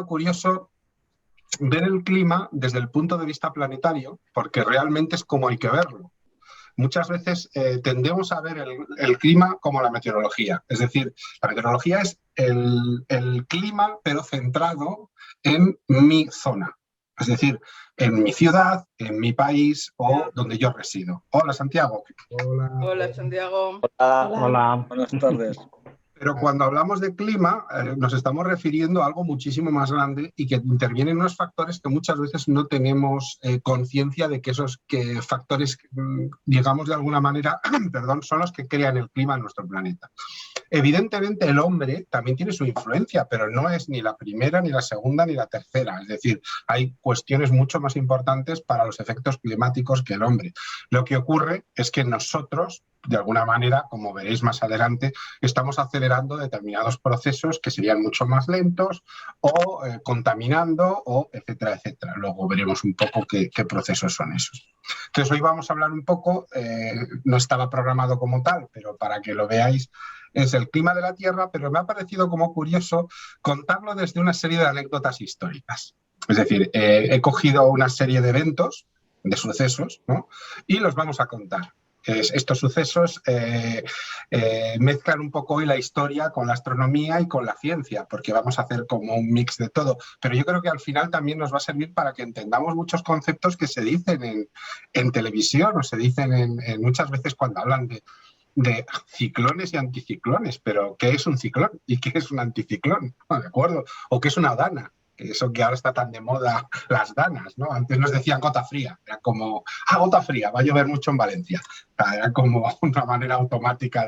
sido curioso ver el clima desde el punto de vista planetario, porque realmente es como hay que verlo. Muchas veces tendemos a ver el clima como la meteorología. Es decir, la meteorología es el clima, pero centrado en mi zona. Es decir, en mi ciudad, en mi país o donde yo resido. Hola, Santiago. Hola, Santiago. Hola. Buenas tardes. Pero cuando hablamos de clima, nos estamos refiriendo a algo muchísimo más grande y que intervienen unos factores que muchas veces no tenemos conciencia de que esos factores, digamos de alguna manera, perdón, son los que crean el clima en nuestro planeta. Evidentemente el hombre también tiene su influencia, pero no es ni la primera, ni la segunda, ni la tercera. Es decir, hay cuestiones mucho más importantes para los efectos climáticos que el hombre. Lo que ocurre es que nosotros, de alguna manera, como veréis más adelante, estamos acelerando determinados procesos que serían mucho más lentos o contaminando o etcétera, etcétera. Luego veremos un poco qué procesos son esos. Entonces hoy vamos a hablar un poco, no estaba programado como tal, pero para que lo veáis, es el clima de la Tierra, pero me ha parecido como curioso contarlo desde una serie de anécdotas históricas. Es decir, he cogido una serie de eventos, de sucesos, ¿no? Y los vamos a contar. Estos sucesos mezclan un poco hoy la historia con la astronomía y con la ciencia, porque vamos a hacer como un mix de todo. Pero yo creo que al final también nos va a servir para que entendamos muchos conceptos que se dicen en televisión o se dicen en muchas veces cuando hablan de ciclones y anticiclones. Pero ¿qué es un ciclón y qué es un anticiclón? ¿De acuerdo? ¿O qué es una dana? Eso que ahora está tan de moda, las danas, ¿no? Antes nos decían gota fría, era como, gota fría, va a llover mucho en Valencia. Era como una manera automática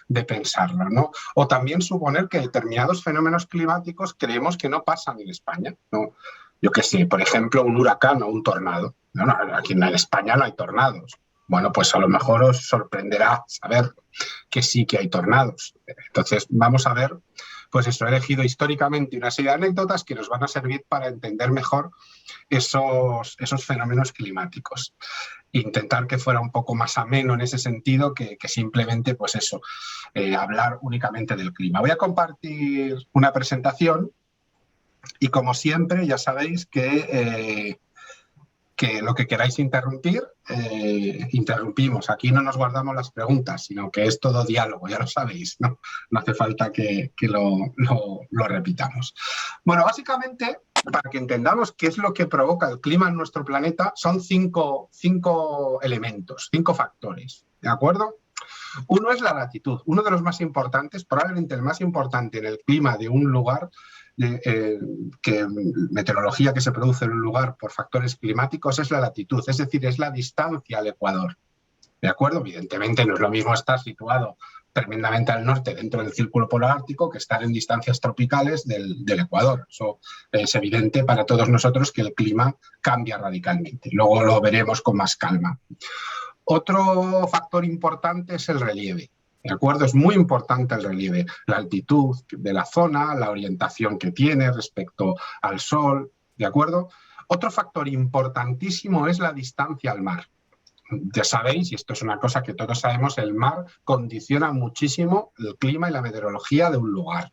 de pensarlo, ¿no? O también suponer que determinados fenómenos climáticos creemos que no pasan en España, ¿no? Yo qué sé, por ejemplo, un huracán o un tornado. No, aquí en España no hay tornados. Bueno, pues a lo mejor os sorprenderá saber que sí que hay tornados. Entonces, vamos a ver, pues eso, he elegido históricamente una serie de anécdotas que nos van a servir para entender mejor esos fenómenos climáticos. Intentar que fuera un poco más ameno en ese sentido que simplemente, pues eso, hablar únicamente del clima. Voy a compartir una presentación y, como siempre, ya sabéis que lo que queráis interrumpir, interrumpimos. Aquí no nos guardamos las preguntas, sino que es todo diálogo, ya lo sabéis, ¿no? No hace falta que lo repitamos. Bueno, básicamente, para que entendamos qué es lo que provoca el clima en nuestro planeta, son cinco elementos, 5 factores, ¿de acuerdo? Uno es la latitud, uno de los más importantes, probablemente el más importante en el clima de un lugar, meteorología que se produce en un lugar por factores climáticos, es la latitud, es decir, es la distancia al Ecuador. ¿De acuerdo? Evidentemente no es lo mismo estar situado tremendamente al norte dentro del círculo polar ártico que estar en distancias tropicales del Ecuador. Eso es evidente para todos nosotros, que el clima cambia radicalmente. Luego lo veremos con más calma. Otro factor importante es el relieve. ¿De acuerdo? Es muy importante el relieve, la altitud de la zona, la orientación que tiene respecto al sol, ¿de acuerdo? Otro factor importantísimo es la distancia al mar. Ya sabéis, y esto es una cosa que todos sabemos, el mar condiciona muchísimo el clima y la meteorología de un lugar.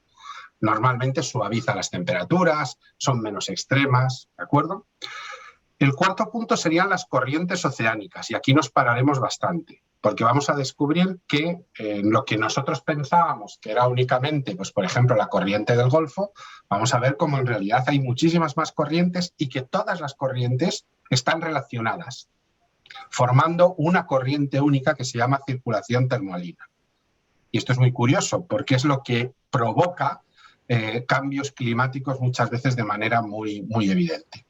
Normalmente suaviza las temperaturas, son menos extremas, ¿de acuerdo? El cuarto punto serían las corrientes oceánicas, y aquí nos pararemos bastante, porque vamos a descubrir que lo que nosotros pensábamos que era únicamente, pues por ejemplo, la corriente del Golfo, vamos a ver cómo en realidad hay muchísimas más corrientes y que todas las corrientes están relacionadas, formando una corriente única que se llama circulación termoalina. Y esto es muy curioso, porque es lo que provoca cambios climáticos muchas veces de manera muy, muy evidente.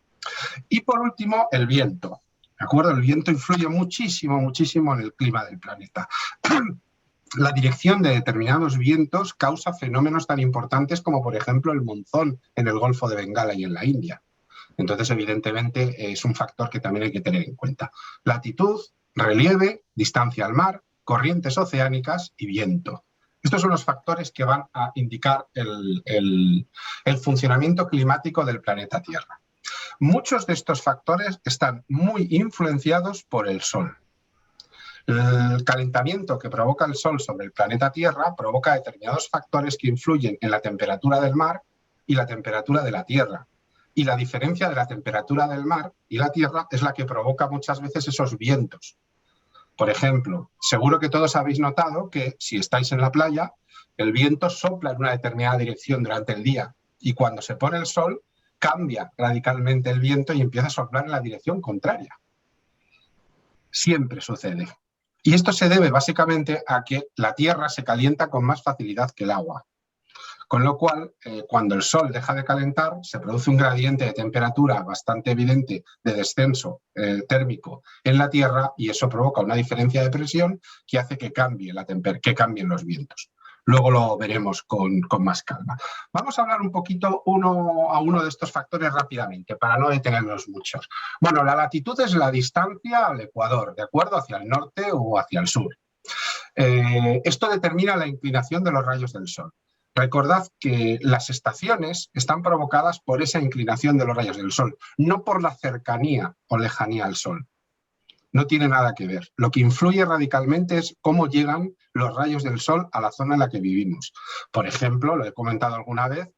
Y por último, el viento. ¿De acuerdo? El viento influye muchísimo, muchísimo en el clima del planeta. La dirección de determinados vientos causa fenómenos tan importantes como, por ejemplo, el monzón en el Golfo de Bengala y en la India. Entonces, evidentemente, es un factor que también hay que tener en cuenta. Latitud, relieve, distancia al mar, corrientes oceánicas y viento. Estos son los factores que van a indicar el funcionamiento climático del planeta Tierra. Muchos de estos factores están muy influenciados por el Sol. El calentamiento que provoca el Sol sobre el planeta Tierra provoca determinados factores que influyen en la temperatura del mar y la temperatura de la Tierra. Y la diferencia de la temperatura del mar y la Tierra es la que provoca muchas veces esos vientos. Por ejemplo, seguro que todos habéis notado que si estáis en la playa, el viento sopla en una determinada dirección durante el día y cuando se pone el sol cambia radicalmente el viento y empieza a soplar en la dirección contraria. Siempre sucede. Y esto se debe básicamente a que la Tierra se calienta con más facilidad que el agua. Con lo cual, cuando el sol deja de calentar, se produce un gradiente de temperatura bastante evidente de descenso térmico en la Tierra y eso provoca una diferencia de presión que hace que cambien los vientos. Luego lo veremos con más calma. Vamos a hablar un poquito uno a uno de estos factores rápidamente, para no detenernos mucho. Bueno, la latitud es la distancia al ecuador, ¿de acuerdo? Hacia el norte o hacia el sur. Esto determina la inclinación de los rayos del sol. Recordad que las estaciones están provocadas por esa inclinación de los rayos del sol, no por la cercanía o lejanía al sol. No tiene nada que ver. Lo que influye radicalmente es cómo llegan los rayos del sol a la zona en la que vivimos. Por ejemplo, lo he comentado alguna vez,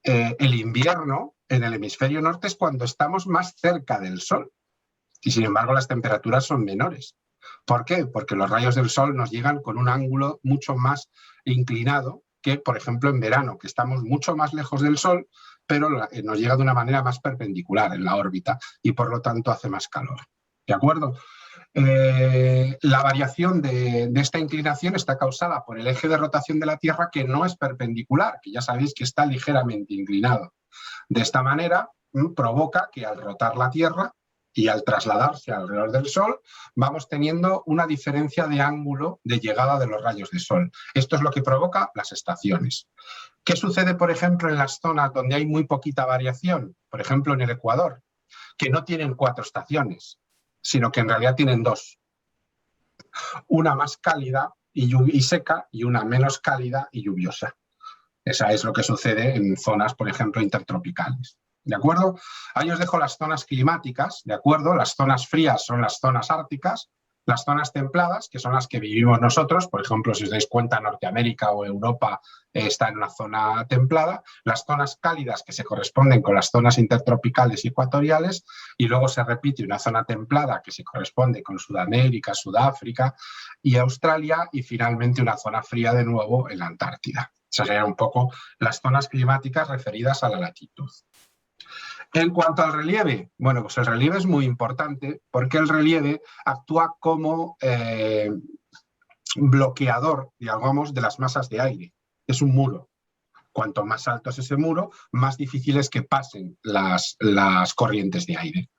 el invierno en el hemisferio norte es cuando estamos más cerca del sol y sin embargo las temperaturas son menores. ¿Por qué? Porque los rayos del sol nos llegan con un ángulo mucho más inclinado que, por ejemplo, en verano, que estamos mucho más lejos del sol, pero nos llega de una manera más perpendicular en la órbita y por lo tanto hace más calor. ¿De acuerdo? La variación de esta inclinación está causada por el eje de rotación de la Tierra, que no es perpendicular, que ya sabéis que está ligeramente inclinado. De esta manera provoca que al rotar la Tierra y al trasladarse alrededor del Sol, vamos teniendo una diferencia de ángulo de llegada de los rayos de Sol. Esto es lo que provoca las estaciones. ¿Qué sucede, por ejemplo, en las zonas donde hay muy poquita variación? Por ejemplo, en el Ecuador, que no tienen 4 estaciones, sino que en realidad tienen 2. Una más cálida y seca y una menos cálida y lluviosa. Esa es lo que sucede en zonas, por ejemplo, intertropicales. ¿De acuerdo? Ahí os dejo las zonas climáticas, ¿de acuerdo? Las zonas frías son las zonas árticas, las zonas templadas, que son las que vivimos nosotros, por ejemplo, si os dais cuenta, Norteamérica o Europa está en una zona templada, las zonas cálidas que se corresponden con las zonas intertropicales y ecuatoriales, y luego se repite una zona templada que se corresponde con Sudamérica, Sudáfrica y Australia, y finalmente una zona fría de nuevo en la Antártida. Esas serían un poco las zonas climáticas referidas a la latitud. En cuanto al relieve, bueno, pues el relieve es muy importante porque el relieve actúa como bloqueador, digamos, de las masas de aire. Es un muro. Cuanto más alto es ese muro, más difícil es que pasen las corrientes de aire.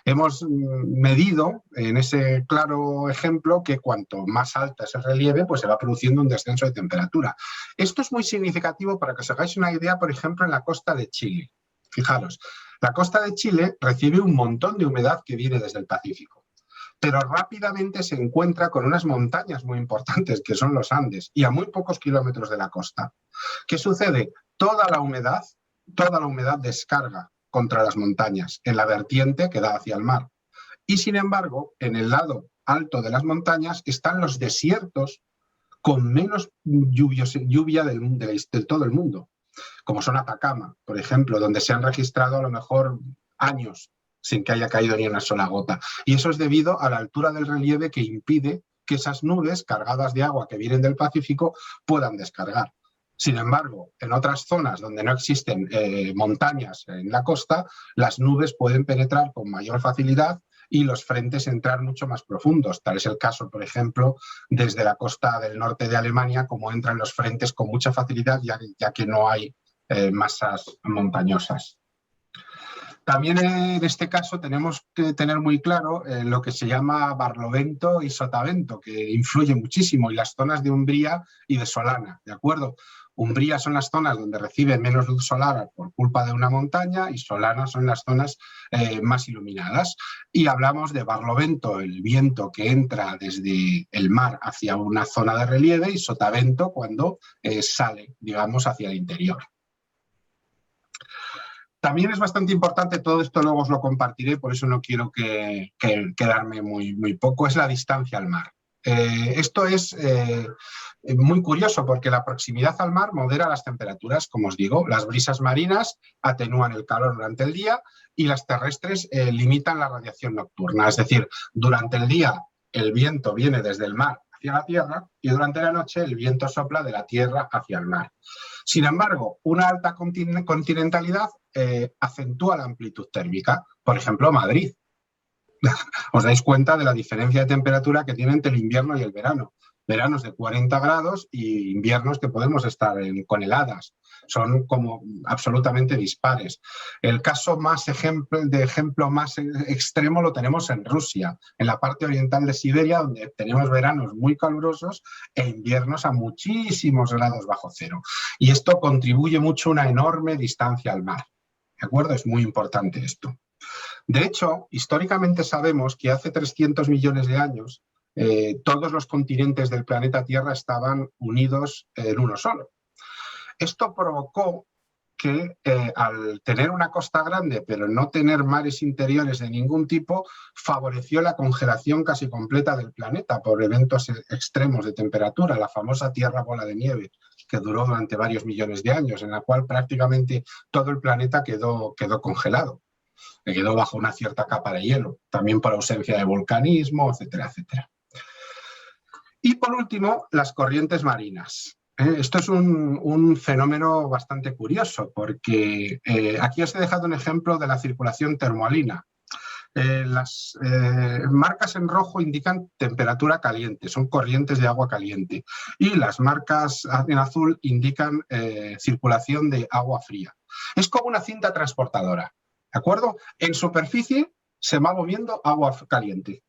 Hemos medido en ese claro ejemplo que cuanto más alta es el relieve, pues se va produciendo un descenso de temperatura. Esto es muy significativo para que os hagáis una idea, por ejemplo, en la costa de Chile. Fijaros, la costa de Chile recibe un montón de humedad que viene desde el Pacífico, pero rápidamente se encuentra con unas montañas muy importantes que son los Andes y a muy pocos kilómetros de la costa. ¿Qué sucede? Toda la humedad descarga contra las montañas en la vertiente que da hacia el mar. Y sin embargo, en el lado alto de las montañas están los desiertos con menos lluvia de todo el mundo, como son Atacama, por ejemplo, donde se han registrado a lo mejor años sin que haya caído ni una sola gota. Y eso es debido a la altura del relieve que impide que esas nubes cargadas de agua que vienen del Pacífico puedan descargar. Sin embargo, en otras zonas donde no existen montañas en la costa, las nubes pueden penetrar con mayor facilidad y los frentes entrar mucho más profundos. Tal es el caso, por ejemplo, desde la costa del norte de Alemania, como entran los frentes con mucha facilidad, ya que no hay masas montañosas. También en este caso tenemos que tener muy claro lo que se llama barlovento y sotavento, que influye muchísimo, y las zonas de umbría y de solana, ¿de acuerdo? Umbría son las zonas donde recibe menos luz solar por culpa de una montaña y solana son las zonas más iluminadas. Y hablamos de barlovento, el viento que entra desde el mar hacia una zona de relieve, y sotavento cuando sale, digamos, hacia el interior. También es bastante importante, todo esto luego os lo compartiré, por eso no quiero quedarme muy poco, es la distancia al mar. Esto es muy curioso porque la proximidad al mar modera las temperaturas, como os digo. Las brisas marinas atenúan el calor durante el día y las terrestres limitan la radiación nocturna. Es decir, durante el día el viento viene desde el mar hacia la tierra y durante la noche el viento sopla de la tierra hacia el mar. Sin embargo, una alta continentalidad acentúa la amplitud térmica. Por ejemplo, Madrid. Os dais cuenta de la diferencia de temperatura que tiene entre el invierno y el verano. Veranos de 40 grados y inviernos que podemos estar con heladas. Son como absolutamente dispares. El caso más ejemplo más extremo lo tenemos en Rusia, en la parte oriental de Siberia, donde tenemos veranos muy calurosos e inviernos a muchísimos grados bajo cero. Y esto contribuye mucho a una enorme distancia al mar. ¿De acuerdo? Es muy importante esto. De hecho, históricamente sabemos que hace 300 millones de años todos los continentes del planeta Tierra estaban unidos en uno solo. Esto provocó que al tener una costa grande pero no tener mares interiores de ningún tipo, favoreció la congelación casi completa del planeta por eventos extremos de temperatura, la famosa Tierra bola de nieve, que duró durante varios millones de años, en la cual prácticamente todo el planeta quedó congelado. Quedó bajo una cierta capa de hielo, también por ausencia de volcanismo, etcétera, etcétera. Y por último, las corrientes marinas. Esto es un fenómeno bastante curioso, porque aquí os he dejado un ejemplo de la circulación termoalina. Las marcas en rojo indican temperatura caliente, son corrientes de agua caliente, y las marcas en azul indican circulación de agua fría. Es como una cinta transportadora. ¿De acuerdo? En superficie se va moviendo agua caliente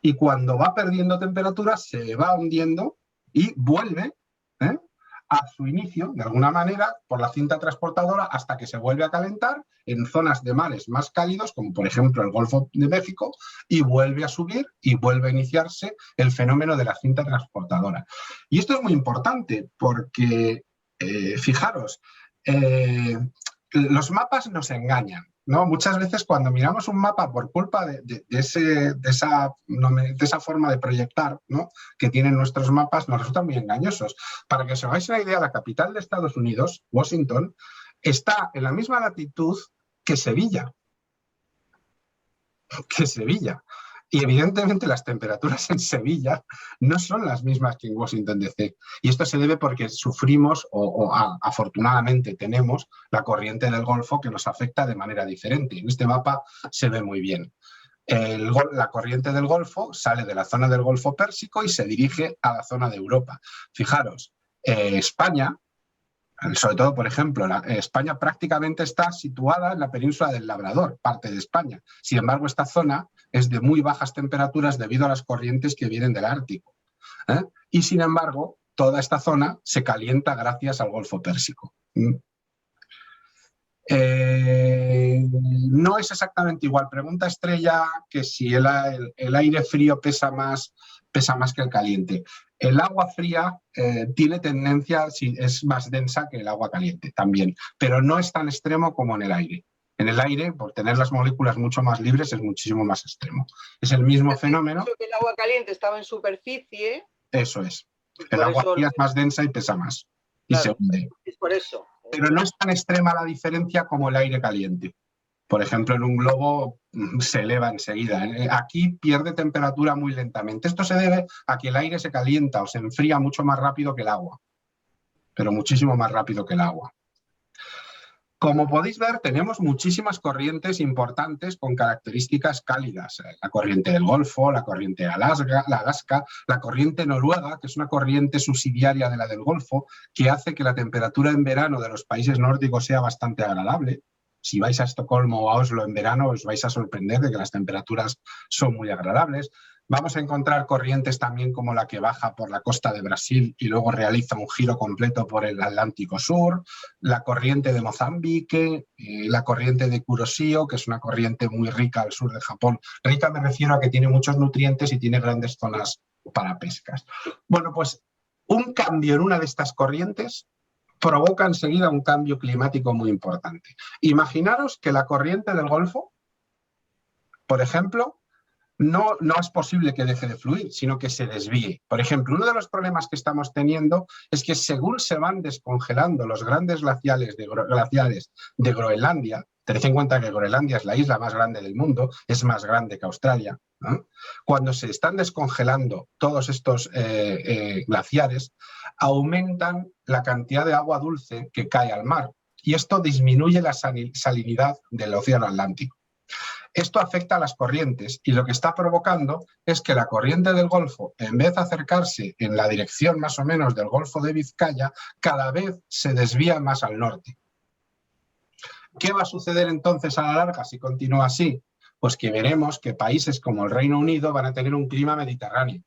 y cuando va perdiendo temperatura se va hundiendo y vuelve a su inicio, de alguna manera, por la cinta transportadora hasta que se vuelve a calentar en zonas de mares más cálidos, como por ejemplo el Golfo de México, y vuelve a subir y vuelve a iniciarse el fenómeno de la cinta transportadora. Y esto es muy importante porque, fijaros, los mapas nos engañan, ¿no? Muchas veces cuando miramos un mapa por culpa de esa forma de proyectar, ¿no?, que tienen nuestros mapas, nos resultan muy engañosos. Para que os hagáis una idea, la capital de Estados Unidos, Washington, está en la misma latitud que Sevilla. Y evidentemente las temperaturas en Sevilla no son las mismas que en Washington DC. Y esto se debe porque sufrimos, afortunadamente tenemos, la corriente del Golfo que nos afecta de manera diferente. En este mapa se ve muy bien. La corriente del Golfo sale de la zona del Golfo Pérsico y se dirige a la zona de Europa. Fijaros, España, sobre todo, por ejemplo, España prácticamente está situada en la península del Labrador, parte de España. Sin embargo, esta zona es de muy bajas temperaturas debido a las corrientes que vienen del Ártico. Y sin embargo, toda esta zona se calienta gracias al Golfo Pérsico. No es exactamente igual. Pregunta Estrella que si el aire frío pesa más que el caliente. El agua fría tiene tendencia, es más densa que el agua caliente también, pero no es tan extremo como en el aire. En el aire, por tener las moléculas mucho más libres, es muchísimo más extremo. Es el mismo fenómeno. El agua caliente estaba en superficie. Eso es. El agua fría es más densa y pesa más. Y claro, se hunde. Es por eso. Pero no es tan extrema la diferencia como el aire caliente. Por ejemplo, en un globo se eleva enseguida. Aquí pierde temperatura muy lentamente. Esto se debe a que el aire se calienta o se enfría mucho más rápido que el agua, pero muchísimo más rápido que el agua. Como podéis ver, tenemos muchísimas corrientes importantes con características cálidas. La corriente del Golfo, la corriente de Alaska, la corriente noruega, que es una corriente subsidiaria de la del Golfo, que hace que la temperatura en verano de los países nórdicos sea bastante agradable. Si vais a Estocolmo o a Oslo en verano, os vais a sorprender de que las temperaturas son muy agradables. Vamos a encontrar corrientes también como la que baja por la costa de Brasil y luego realiza un giro completo por el Atlántico Sur, la corriente de Mozambique, la corriente de Kuroshio, que es una corriente muy rica al sur de Japón. Rica me refiero a que tiene muchos nutrientes y tiene grandes zonas para pescas. Bueno, pues un cambio en una de estas corrientes provoca enseguida un cambio climático muy importante. Imaginaros que la corriente del Golfo, por ejemplo, no es posible que deje de fluir, sino que se desvíe. Por ejemplo, uno de los problemas que estamos teniendo es que según se van descongelando los grandes glaciares de Groenlandia, tened en cuenta que Groenlandia es la isla más grande del mundo, es más grande que Australia, ¿no? Cuando se están descongelando todos estos glaciares, aumentan la cantidad de agua dulce que cae al mar y esto disminuye la salinidad del océano Atlántico. Esto afecta a las corrientes y lo que está provocando es que la corriente del Golfo, en vez de acercarse en la dirección más o menos del Golfo de Vizcaya, cada vez se desvía más al norte. ¿Qué va a suceder entonces a la larga si continúa así? Pues que veremos que países como el Reino Unido van a tener un clima mediterráneo.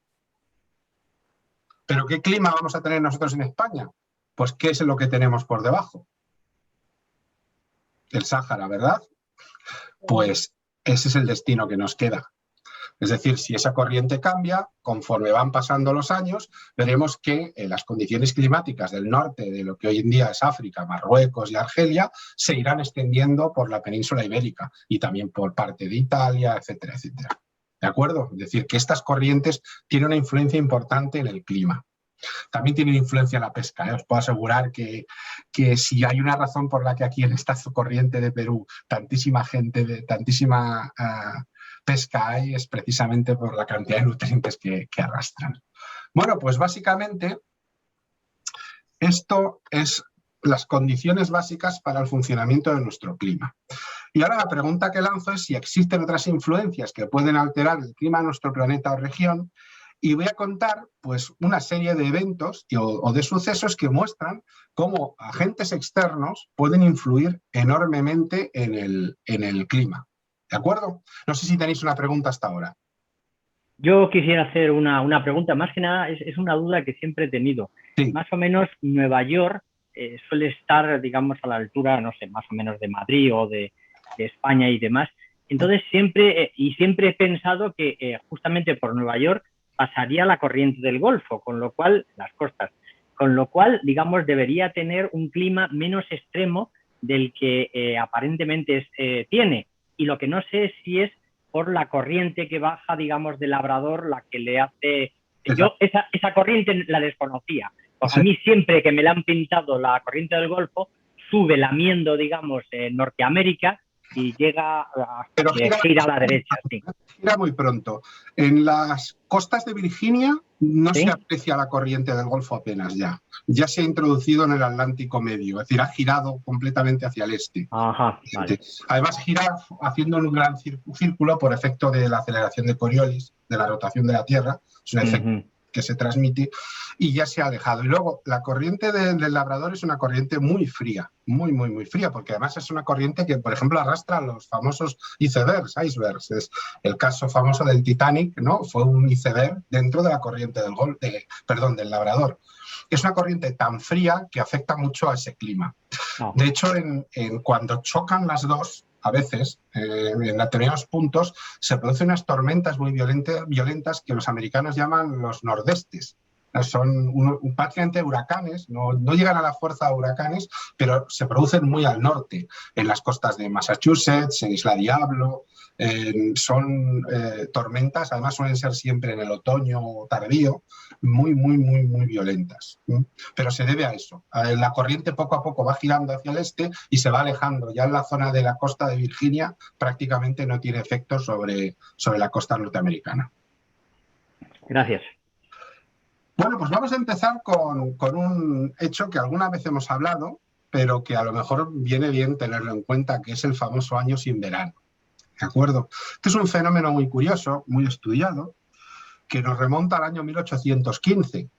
¿Pero qué clima vamos a tener nosotros en España? Pues ¿qué es lo que tenemos por debajo? El Sáhara, ¿verdad? Pues ese es el destino que nos queda. Es decir, si esa corriente cambia, conforme van pasando los años, veremos que las condiciones climáticas del norte de lo que hoy en día es África, Marruecos y Argelia, se irán extendiendo por la península ibérica y también por parte de Italia, etcétera, etcétera. ¿De acuerdo? Es decir, que estas corrientes tienen una influencia importante en el clima. También tienen influencia en la pesca. Os puedo asegurar que si hay una razón por la que aquí en esta corriente de Perú tantísima pesca hay, es precisamente por la cantidad de nutrientes que arrastran. Bueno, pues básicamente esto es las condiciones básicas para el funcionamiento de nuestro clima. Y ahora la pregunta que lanzo es si existen otras influencias que pueden alterar el clima de nuestro planeta o región. Y voy a contar pues, una serie de eventos o de sucesos que muestran cómo agentes externos pueden influir enormemente en el clima. ¿De acuerdo? No sé si tenéis una pregunta hasta ahora. Yo quisiera hacer una pregunta. Más que nada es una duda que siempre he tenido. Sí. Más o menos Nueva York suele estar, digamos, a la altura, no sé, más o menos de Madrid o de España y demás. Entonces siempre he pensado que justamente por Nueva York pasaría la corriente del Golfo, con lo cual, las costas, con lo cual, digamos, debería tener un clima menos extremo del que aparentemente tiene. Y lo que no sé es si es por la corriente que baja, digamos, del Labrador, la que le hace... Yo esa corriente la desconocía. Porque a mí siempre que me la han pintado la corriente del Golfo, sube lamiendo, digamos, Norteamérica, y llega a gira a la derecha. Sí. Gira muy pronto. En las costas de Virginia no se aprecia la corriente del Golfo apenas ya. Ya se ha introducido en el Atlántico Medio, es decir, ha girado completamente hacia el este. Ajá, vale. Además gira haciendo un gran círculo por efecto de la aceleración de Coriolis, de la rotación de la Tierra. Es un efecto que se transmite y ya se ha alejado. Y luego, la corriente del Labrador es una corriente muy fría, muy, muy, muy fría, porque además es una corriente que, por ejemplo, arrastra los famosos icebergs. Es el caso famoso del Titanic, ¿no? Fue un iceberg dentro de la corriente del Labrador. Es una corriente tan fría que afecta mucho a ese clima. De hecho, cuando chocan las dos, a veces, en determinados puntos, se producen unas tormentas muy violentas que los americanos llaman los nordestes. Son prácticamente huracanes, no llegan a la fuerza de huracanes, pero se producen muy al norte, en las costas de Massachusetts, en Isla Diablo. Son tormentas, además suelen ser siempre en el otoño tardío, muy, muy, muy, muy violentas. Pero se debe a eso. La corriente poco a poco va girando hacia el este y se va alejando. Ya en la zona de la costa de Virginia prácticamente no tiene efecto sobre la costa norteamericana. Gracias. Bueno, pues vamos a empezar con un hecho que alguna vez hemos hablado, pero que a lo mejor viene bien tenerlo en cuenta, que es el famoso año sin verano. ¿De acuerdo? Este es un fenómeno muy curioso, muy estudiado, que nos remonta al año 1815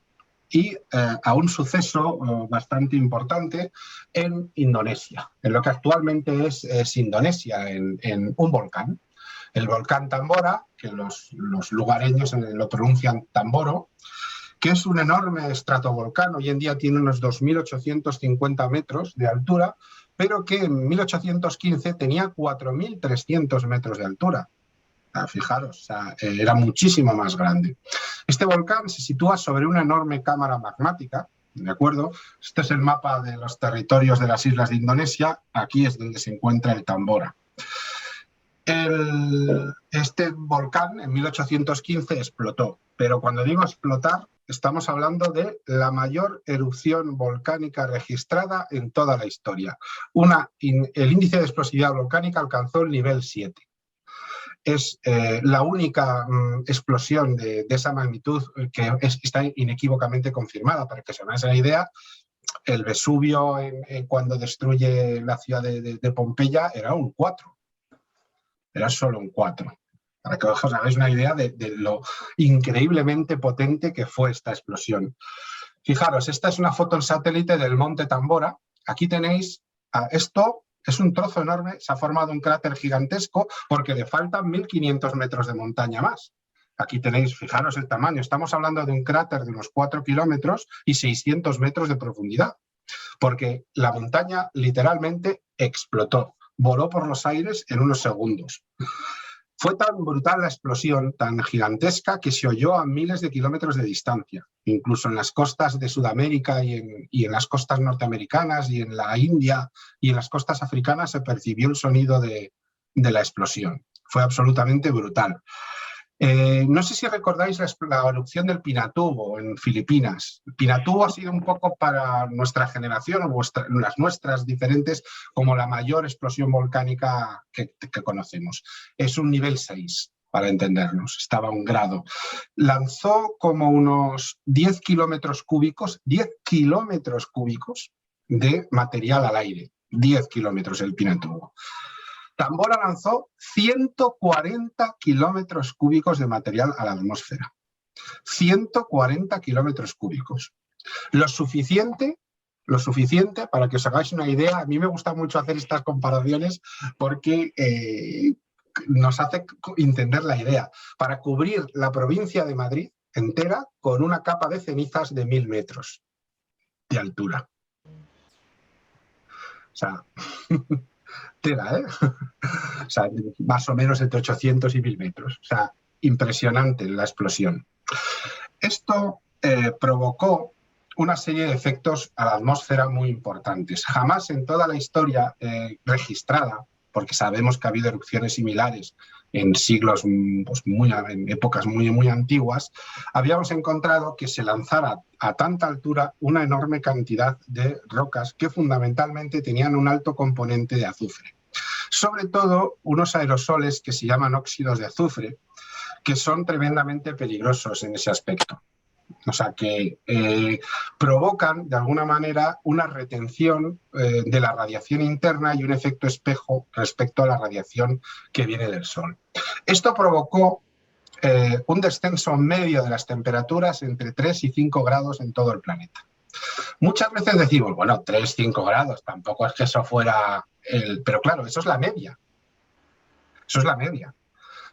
y a un suceso bastante importante en Indonesia, en lo que actualmente es Indonesia, en un volcán. El volcán Tambora, que los lugareños lo pronuncian Tamboro, que es un enorme estratovolcán, hoy en día tiene unos 2.850 metros de altura, pero que en 1815 tenía 4.300 metros de altura. Fijaros, o sea, era muchísimo más grande. Este volcán se sitúa sobre una enorme cámara magmática, ¿de acuerdo? Este es el mapa de los territorios de las islas de Indonesia, aquí es donde se encuentra el Tambora. Este volcán en 1815 explotó, pero cuando digo explotar, estamos hablando de la mayor erupción volcánica registrada en toda la historia. El índice de explosividad volcánica alcanzó el nivel 7. Es la única explosión de esa magnitud que está inequívocamente confirmada. Para que se hagan esa idea, el Vesubio cuando destruye la ciudad de Pompeya era un 4. Era solo un 4. Para que os hagáis una idea de lo increíblemente potente que fue esta explosión. Fijaros, esta es una foto en satélite del monte Tambora. Aquí tenéis, esto es un trozo enorme, se ha formado un cráter gigantesco porque le faltan 1500 metros de montaña más. Aquí tenéis, fijaros el tamaño, estamos hablando de un cráter de unos 4 kilómetros y 600 metros de profundidad, porque la montaña literalmente explotó, voló por los aires en unos segundos. Fue tan brutal la explosión, tan gigantesca, que se oyó a miles de kilómetros de distancia. Incluso en las costas de Sudamérica y en las costas norteamericanas y en la India y en las costas africanas se percibió el sonido de la explosión. Fue absolutamente brutal. No sé si recordáis la erupción del Pinatubo en Filipinas. Pinatubo ha sido un poco para nuestra generación, o las nuestras diferentes, como la mayor explosión volcánica que conocemos. Es un nivel 6, para entendernos, estaba a 1 grado. Lanzó como unos 10 kilómetros cúbicos de material al aire. 10 kilómetros el Pinatubo. Tambora lanzó 140 kilómetros cúbicos de material a la atmósfera. 140 kilómetros cúbicos. Lo suficiente para que os hagáis una idea. A mí me gusta mucho hacer estas comparaciones porque nos hace entender la idea. Para cubrir la provincia de Madrid entera con una capa de cenizas de 1000 metros de altura. O sea... tela, ¿eh? O sea, más o menos entre 800 y 1000 metros. O sea, impresionante la explosión. Esto provocó una serie de efectos a la atmósfera muy importantes. Jamás en toda la historia registrada, porque sabemos que ha habido erupciones similares en siglos, pues en épocas muy antiguas, habíamos encontrado que se lanzara a tanta altura una enorme cantidad de rocas que fundamentalmente tenían un alto componente de azufre. Sobre todo unos aerosoles que se llaman óxidos de azufre, que son tremendamente peligrosos en ese aspecto. O sea, que provocan, de alguna manera, una retención de la radiación interna y un efecto espejo respecto a la radiación que viene del Sol. Esto provocó un descenso medio de las temperaturas entre 3 y 5 grados en todo el planeta. Muchas veces decimos, bueno, 3, 5 grados, tampoco es que eso fuera el... Pero claro, eso es la media. Eso es la media.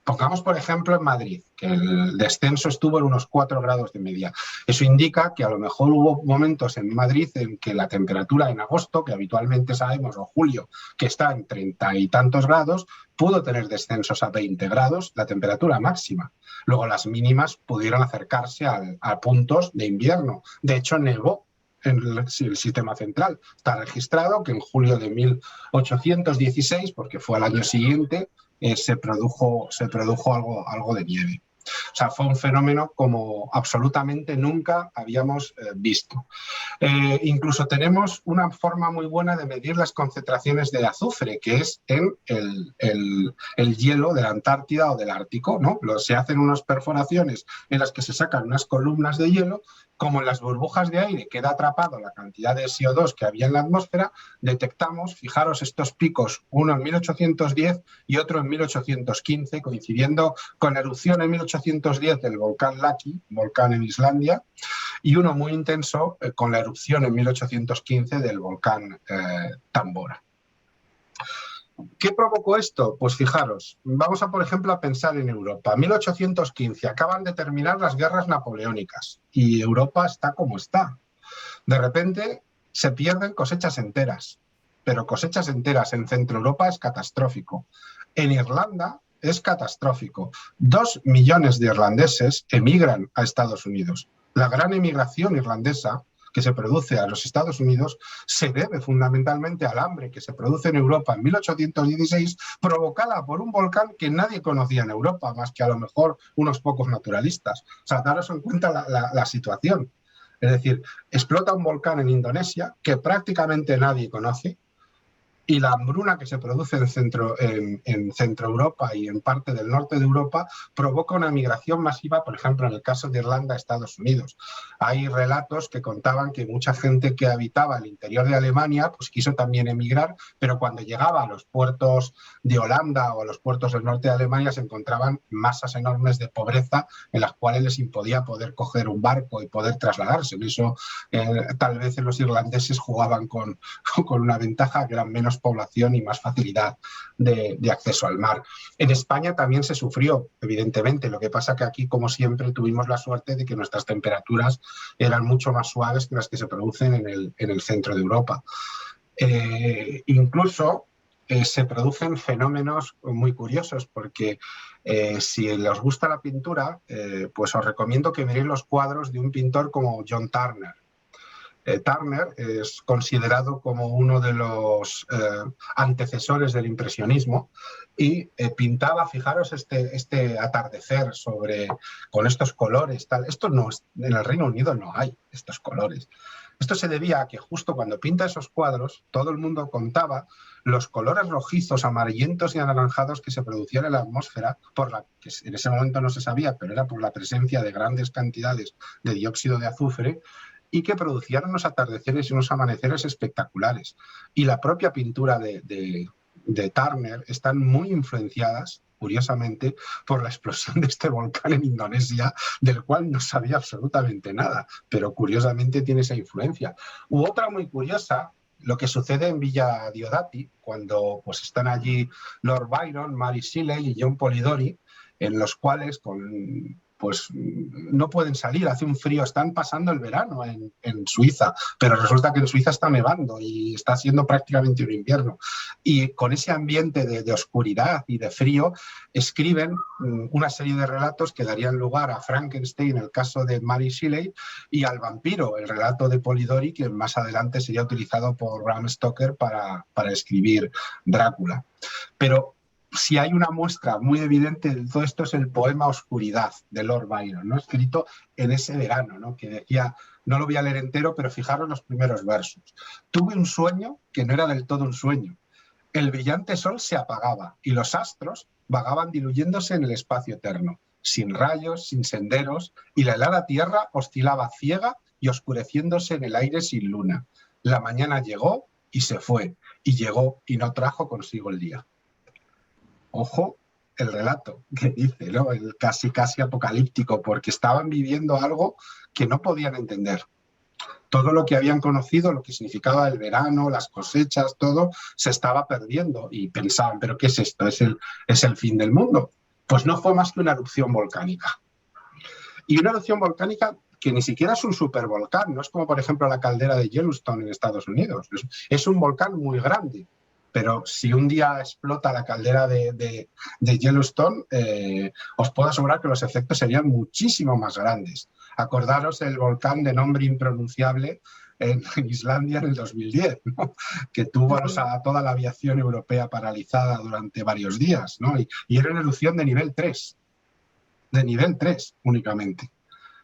Pongamos, por ejemplo, en Madrid, que el descenso estuvo en unos 4 grados de media. Eso indica que a lo mejor hubo momentos en Madrid en que la temperatura en agosto, que habitualmente sabemos, o julio, que está en 30 y tantos grados, pudo tener descensos a 20 grados, la temperatura máxima. Luego las mínimas pudieron acercarse a puntos de invierno. De hecho, nevó en el sistema central. Está registrado que en julio de 1816, porque fue al año siguiente, se produjo algo de nieve. O sea, fue un fenómeno como absolutamente nunca habíamos visto. Incluso tenemos una forma muy buena de medir las concentraciones de azufre, que es en el hielo de la Antártida o del Ártico, ¿no? Se hacen unas perforaciones en las que se sacan unas columnas de hielo. Como en las burbujas de aire queda atrapado la cantidad de CO2 que había en la atmósfera, detectamos, fijaros estos picos, uno en 1810 y otro en 1815, coincidiendo con la erupción en 1810 del volcán Laki, volcán en Islandia, y uno muy intenso con la erupción en 1815 del volcán Tambora. ¿Qué provocó esto? Pues fijaros, vamos por ejemplo a pensar en Europa. 1815, acaban de terminar las guerras napoleónicas y Europa está como está. De repente se pierden cosechas enteras, pero cosechas enteras en Centro Europa es catastrófico. En Irlanda es catastrófico. 2 millones de irlandeses emigran a Estados Unidos. La gran emigración irlandesa, que se produce a los Estados Unidos se debe fundamentalmente al hambre que se produce en Europa en 1816, provocada por un volcán que nadie conocía en Europa, más que a lo mejor unos pocos naturalistas. O sea, daros en cuenta la situación. Es decir, explota un volcán en Indonesia que prácticamente nadie conoce, y la hambruna que se produce en Centro Europa y en parte del norte de Europa provoca una migración masiva, por ejemplo, en el caso de Irlanda a Estados Unidos. Hay relatos que contaban que mucha gente que habitaba el interior de Alemania pues quiso también emigrar, pero cuando llegaba a los puertos de Holanda o a los puertos del norte de Alemania se encontraban masas enormes de pobreza en las cuales les impedía poder coger un barco y poder trasladarse. En eso tal vez los irlandeses jugaban con una ventaja, que eran menos población y más facilidad de acceso al mar. En España también se sufrió, evidentemente. Lo que pasa que aquí, como siempre, tuvimos la suerte de que nuestras temperaturas eran mucho más suaves que las que se producen en el centro de Europa. Incluso se producen fenómenos muy curiosos, porque si os gusta la pintura, pues os recomiendo que miréis los cuadros de un pintor como John Turner. Turner es considerado como uno de los antecesores del impresionismo y pintaba, fijaros, este atardecer con estos colores. Esto no es, en el Reino Unido no hay estos colores. Esto se debía a que justo cuando pinta esos cuadros, todo el mundo contaba los colores rojizos, amarillentos y anaranjados que se producían en la atmósfera, que en ese momento no se sabía, pero era por la presencia de grandes cantidades de dióxido de azufre, y que producían unos atardeceres y unos amaneceres espectaculares. Y la propia pintura de Turner están muy influenciadas, curiosamente, por la explosión de este volcán en Indonesia, del cual no sabía absolutamente nada, pero curiosamente tiene esa influencia. Otra muy curiosa, lo que sucede en Villa Diodati, cuando pues, están allí Lord Byron, Mary Shelley y John Polidori, en los cuales pues no pueden salir, hace un frío, están pasando el verano en Suiza, pero resulta que en Suiza está nevando y está siendo prácticamente un invierno. Y con ese ambiente de oscuridad y de frío, escriben una serie de relatos que darían lugar a Frankenstein, el caso de Mary Shelley, y al vampiro, el relato de Polidori, que más adelante sería utilizado por Bram Stoker para escribir Drácula. Pero si hay una muestra muy evidente de todo esto es el poema Oscuridad de Lord Byron, ¿no? Escrito en ese verano, ¿no? Que decía, no lo voy a leer entero, pero fijaros los primeros versos. Tuve un sueño que no era del todo un sueño. El brillante sol se apagaba y los astros vagaban diluyéndose en el espacio eterno, sin rayos, sin senderos, y la helada tierra oscilaba ciega y oscureciéndose en el aire sin luna. La mañana llegó y se fue, y llegó y no trajo consigo el día. Ojo el relato que dice, ¿no? El casi apocalíptico, porque estaban viviendo algo que no podían entender. Todo lo que habían conocido, lo que significaba el verano, las cosechas, todo, se estaba perdiendo y pensaban, ¿pero qué es esto? ¿Es el fin del mundo? Pues no fue más que una erupción volcánica. Y una erupción volcánica que ni siquiera es un supervolcán, no es como, por ejemplo, la caldera de Yellowstone en Estados Unidos. Es un volcán muy grande. Pero si un día explota la caldera de Yellowstone, os puedo asegurar que los efectos serían muchísimo más grandes. Acordaros el volcán de nombre impronunciable en Islandia en el 2010, ¿no? Que tuvo a toda la aviación europea paralizada durante varios días, ¿no? Y era una erupción de nivel 3 únicamente.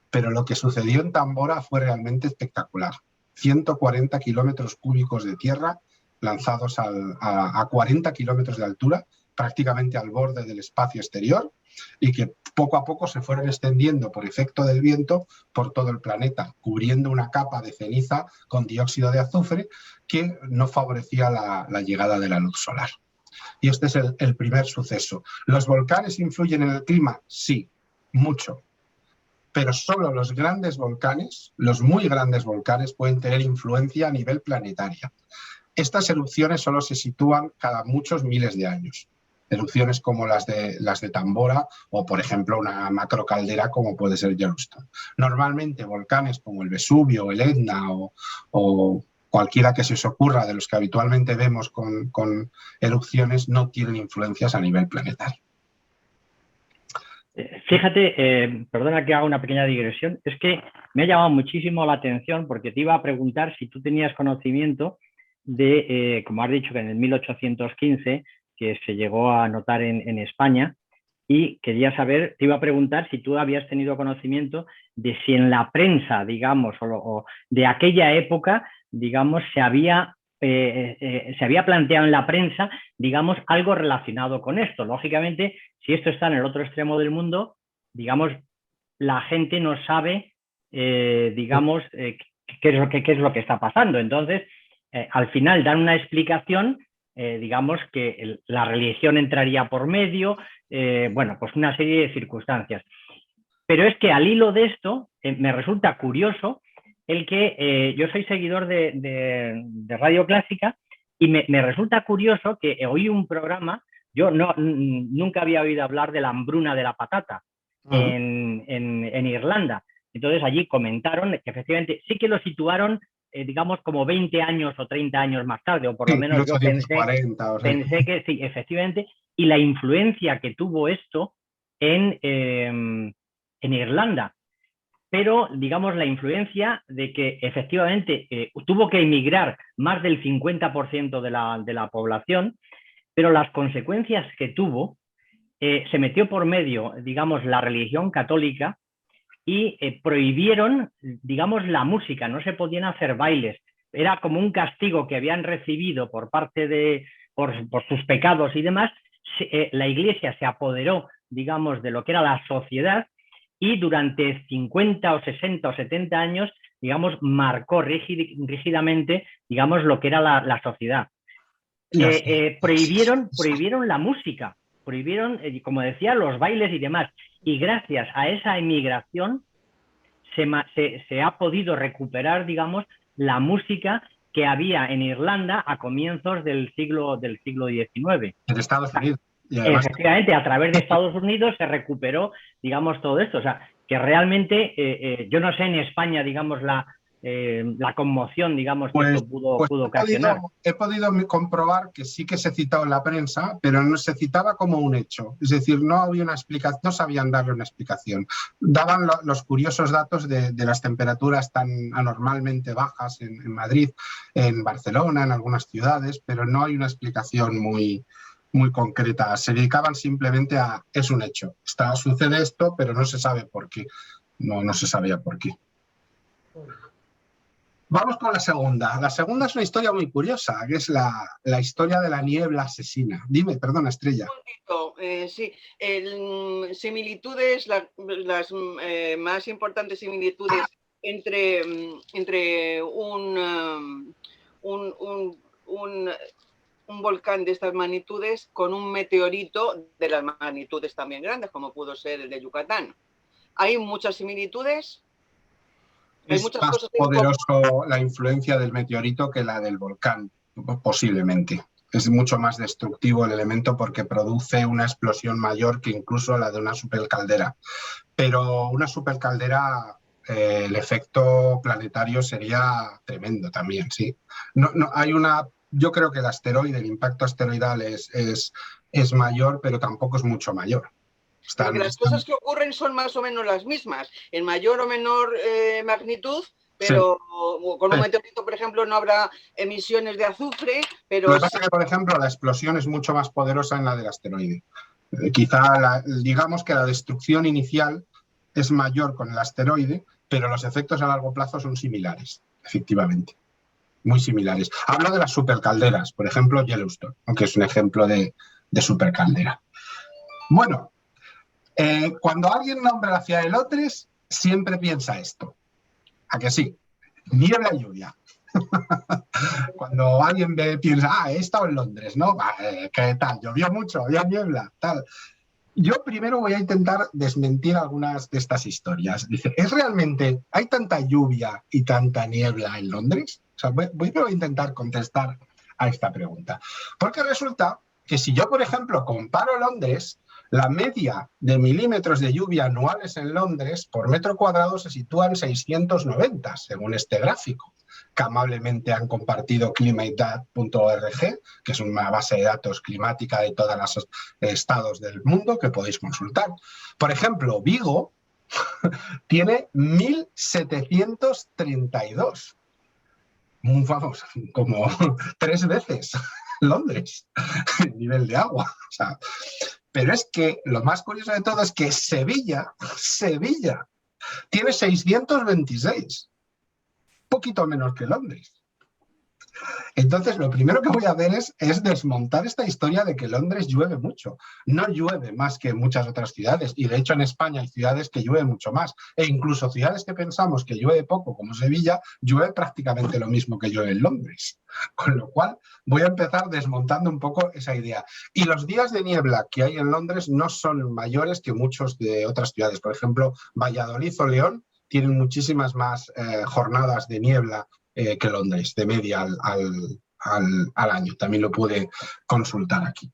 Pero lo que sucedió en Tambora fue realmente espectacular. 140 kilómetros cúbicos de tierra lanzados a 40 kilómetros de altura, prácticamente al borde del espacio exterior, y que poco a poco se fueron extendiendo por efecto del viento por todo el planeta, cubriendo una capa de ceniza con dióxido de azufre que no favorecía la llegada de la luz solar. Y este es el primer suceso. ¿Los volcanes influyen en el clima? Sí, mucho. Pero solo los grandes volcanes, los muy grandes volcanes, pueden tener influencia a nivel planetaria. Estas erupciones solo se sitúan cada muchos miles de años. Erupciones como las de Tambora o, por ejemplo, una macrocaldera como puede ser Yellowstone. Normalmente volcanes como el Vesubio, el Etna o cualquiera que se os ocurra de los que habitualmente vemos con erupciones no tienen influencias a nivel planetario. Fíjate, perdona que haga una pequeña digresión, es que me ha llamado muchísimo la atención porque te iba a preguntar si tú tenías conocimiento de, como has dicho, que en el 1815, que se llegó a notar en España, y quería saber, te iba a preguntar si tú habías tenido conocimiento de si en la prensa, digamos, o de aquella época, digamos, se había planteado en la prensa, digamos, algo relacionado con esto. Lógicamente, si esto está en el otro extremo del mundo, digamos, la gente no sabe, digamos, qué es lo que está pasando. Entonces, al final dan una explicación, digamos, que la religión entraría por medio, bueno, pues una serie de circunstancias. Pero es que al hilo de esto, me resulta curioso el que yo soy seguidor de Radio Clásica y me resulta curioso que oí un programa, yo nunca había oído hablar de la hambruna de la patata en Irlanda. Entonces allí comentaron que efectivamente sí que lo situaron, digamos, como 20 años o 30 años más tarde, o por lo menos yo pensé que sí, efectivamente, y la influencia que tuvo esto en Irlanda. Pero, digamos, la influencia de que efectivamente tuvo que emigrar más del 50% de la población, pero las consecuencias que tuvo, se metió por medio, digamos, la religión católica y prohibieron, digamos, la música, no se podían hacer bailes. Era como un castigo que habían recibido por parte por sus pecados y demás. La Iglesia se apoderó, digamos, de lo que era la sociedad y durante 50 o 60 o 70 años, digamos, marcó rígidamente, digamos, lo que era la sociedad. Prohibieron la música, prohibieron, como decía, los bailes y demás. Y gracias a esa emigración se ha podido recuperar, digamos, la música que había en Irlanda a comienzos del siglo XIX. En Estados Unidos. Y además, efectivamente, a través de Estados Unidos se recuperó, digamos, todo esto. O sea, que realmente, yo no sé en España, digamos, la conmoción, digamos, que esto pudo ocasionar. He podido comprobar que sí que se citaba en la prensa, pero no se citaba como un hecho. Es decir, no había una explicación, no sabían darle una explicación. Daban los curiosos datos de las temperaturas tan anormalmente bajas en Madrid, en Barcelona, en algunas ciudades, pero no hay una explicación muy concreta. Se dedicaban simplemente a, es un hecho. Sucede esto, pero no se sabe por qué. No se sabía por qué. Vamos con la segunda. La segunda es una historia muy curiosa, que es la historia de la niebla asesina. Dime, perdona, Estrella. Sí, similitudes, las más importantes similitudes entre un volcán de estas magnitudes con un meteorito de las magnitudes también grandes, como pudo ser el de Yucatán. ¿Hay muchas similitudes? Es más poderoso la influencia del meteorito que la del volcán, posiblemente. Es mucho más destructivo el elemento porque produce una explosión mayor que incluso la de una supercaldera. Pero una supercaldera, el efecto planetario sería tremendo también, sí. Yo creo que el impacto asteroidal es mayor, pero tampoco es mucho mayor. Porque las cosas que ocurren son más o menos las mismas, en mayor o menor magnitud, pero sí. Con un meteorito, por ejemplo, no habrá emisiones de azufre, pero... Lo que pasa es que, por ejemplo, la explosión es mucho más poderosa en la del asteroide. Quizá, digamos que la destrucción inicial es mayor con el asteroide, pero los efectos a largo plazo son similares, efectivamente. Muy similares. Hablo de las supercalderas, por ejemplo, Yellowstone, aunque es un ejemplo de supercaldera. Bueno, cuando alguien nombra la ciudad de Londres, siempre piensa esto. ¿A que sí? Niebla y lluvia. Cuando alguien piensa, he estado en Londres, ¿no? ¿Qué tal? Llovió mucho, había niebla, tal. Yo primero voy a intentar desmentir algunas de estas historias. Dice, ¿hay tanta lluvia y tanta niebla en Londres? O sea, voy a intentar contestar a esta pregunta. Porque resulta que si yo, por ejemplo, comparo Londres, la media de milímetros de lluvia anuales en Londres por metro cuadrado se sitúa en 690, según este gráfico. que amablemente han compartido climatedad.org, que es una base de datos climática de todos los estados del mundo que podéis consultar. Por ejemplo, Vigo tiene 1732. Vamos, como 3 veces Londres el nivel de agua. O sea, pero es que lo más curioso de todo es que Sevilla tiene 626, poquito menos que Londres. Entonces, lo primero que voy a hacer es desmontar esta historia de que Londres llueve mucho. No llueve más que en muchas otras ciudades, y de hecho en España hay ciudades que llueven mucho más, e incluso ciudades que pensamos que llueve poco, como Sevilla, llueve prácticamente lo mismo que llueve en Londres. Con lo cual, voy a empezar desmontando un poco esa idea. Y los días de niebla que hay en Londres no son mayores que muchos de otras ciudades. Por ejemplo, Valladolid o León tienen muchísimas más jornadas de niebla que Londres, de media al año. También lo pude consultar aquí.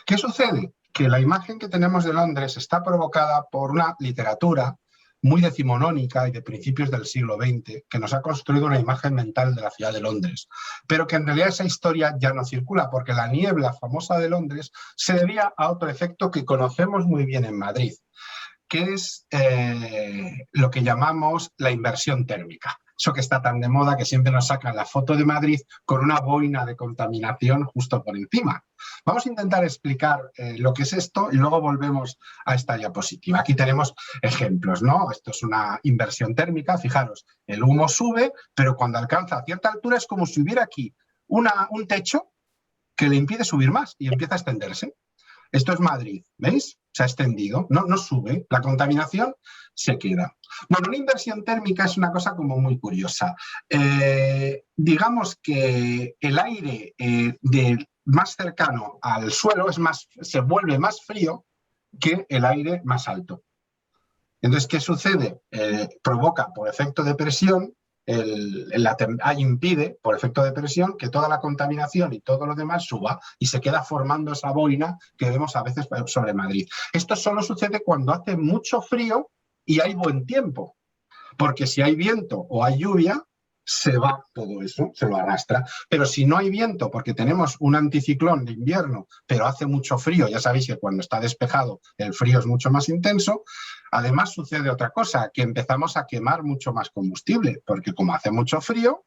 ¿Qué sucede? Que la imagen que tenemos de Londres está provocada por una literatura muy decimonónica y de principios del siglo XX, que nos ha construido una imagen mental de la ciudad de Londres, pero que en realidad esa historia ya no circula, porque la niebla famosa de Londres se debía a otro efecto que conocemos muy bien en Madrid, que es lo que llamamos la inversión térmica. Eso que está tan de moda que siempre nos sacan la foto de Madrid con una boina de contaminación justo por encima. Vamos a intentar explicar lo que es esto y luego volvemos a esta diapositiva. Aquí tenemos ejemplos, ¿no? Esto es una inversión térmica. Fijaros, el humo sube, pero cuando alcanza a cierta altura es como si hubiera aquí un techo que le impide subir más y empieza a extenderse. Esto es Madrid, ¿veis? Se ha extendido, no sube, la contaminación se queda. Bueno, una inversión térmica es una cosa como muy curiosa. Digamos que el aire más cercano al suelo se vuelve más frío que el aire más alto. Entonces, ¿qué sucede? Provoca por efecto de presión, impide por efecto de presión que toda la contaminación y todo lo demás suba y se queda formando esa boina que vemos a veces sobre Madrid. Esto solo sucede cuando hace mucho frío y hay buen tiempo, porque si hay viento o hay lluvia, se va todo eso, se lo arrastra. Pero si no hay viento, porque tenemos un anticiclón de invierno, pero hace mucho frío, ya sabéis que cuando está despejado el frío es mucho más intenso, además sucede otra cosa, que empezamos a quemar mucho más combustible, porque como hace mucho frío,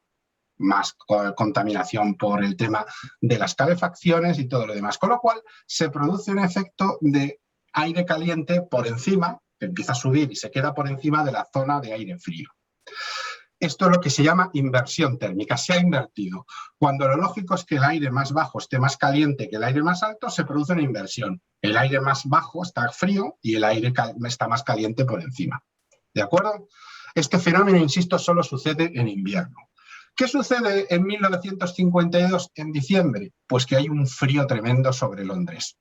más contaminación por el tema de las calefacciones y todo lo demás. Con lo cual se produce un efecto de aire caliente por encima, que empieza a subir y se queda por encima de la zona de aire frío. Esto es lo que se llama inversión térmica, se ha invertido. Cuando lo lógico es que el aire más bajo esté más caliente que el aire más alto, se produce una inversión. El aire más bajo está frío y el aire está más caliente por encima. ¿De acuerdo? Este fenómeno, insisto, solo sucede en invierno. ¿Qué sucede en 1952, en diciembre? Pues que hay un frío tremendo sobre Londres.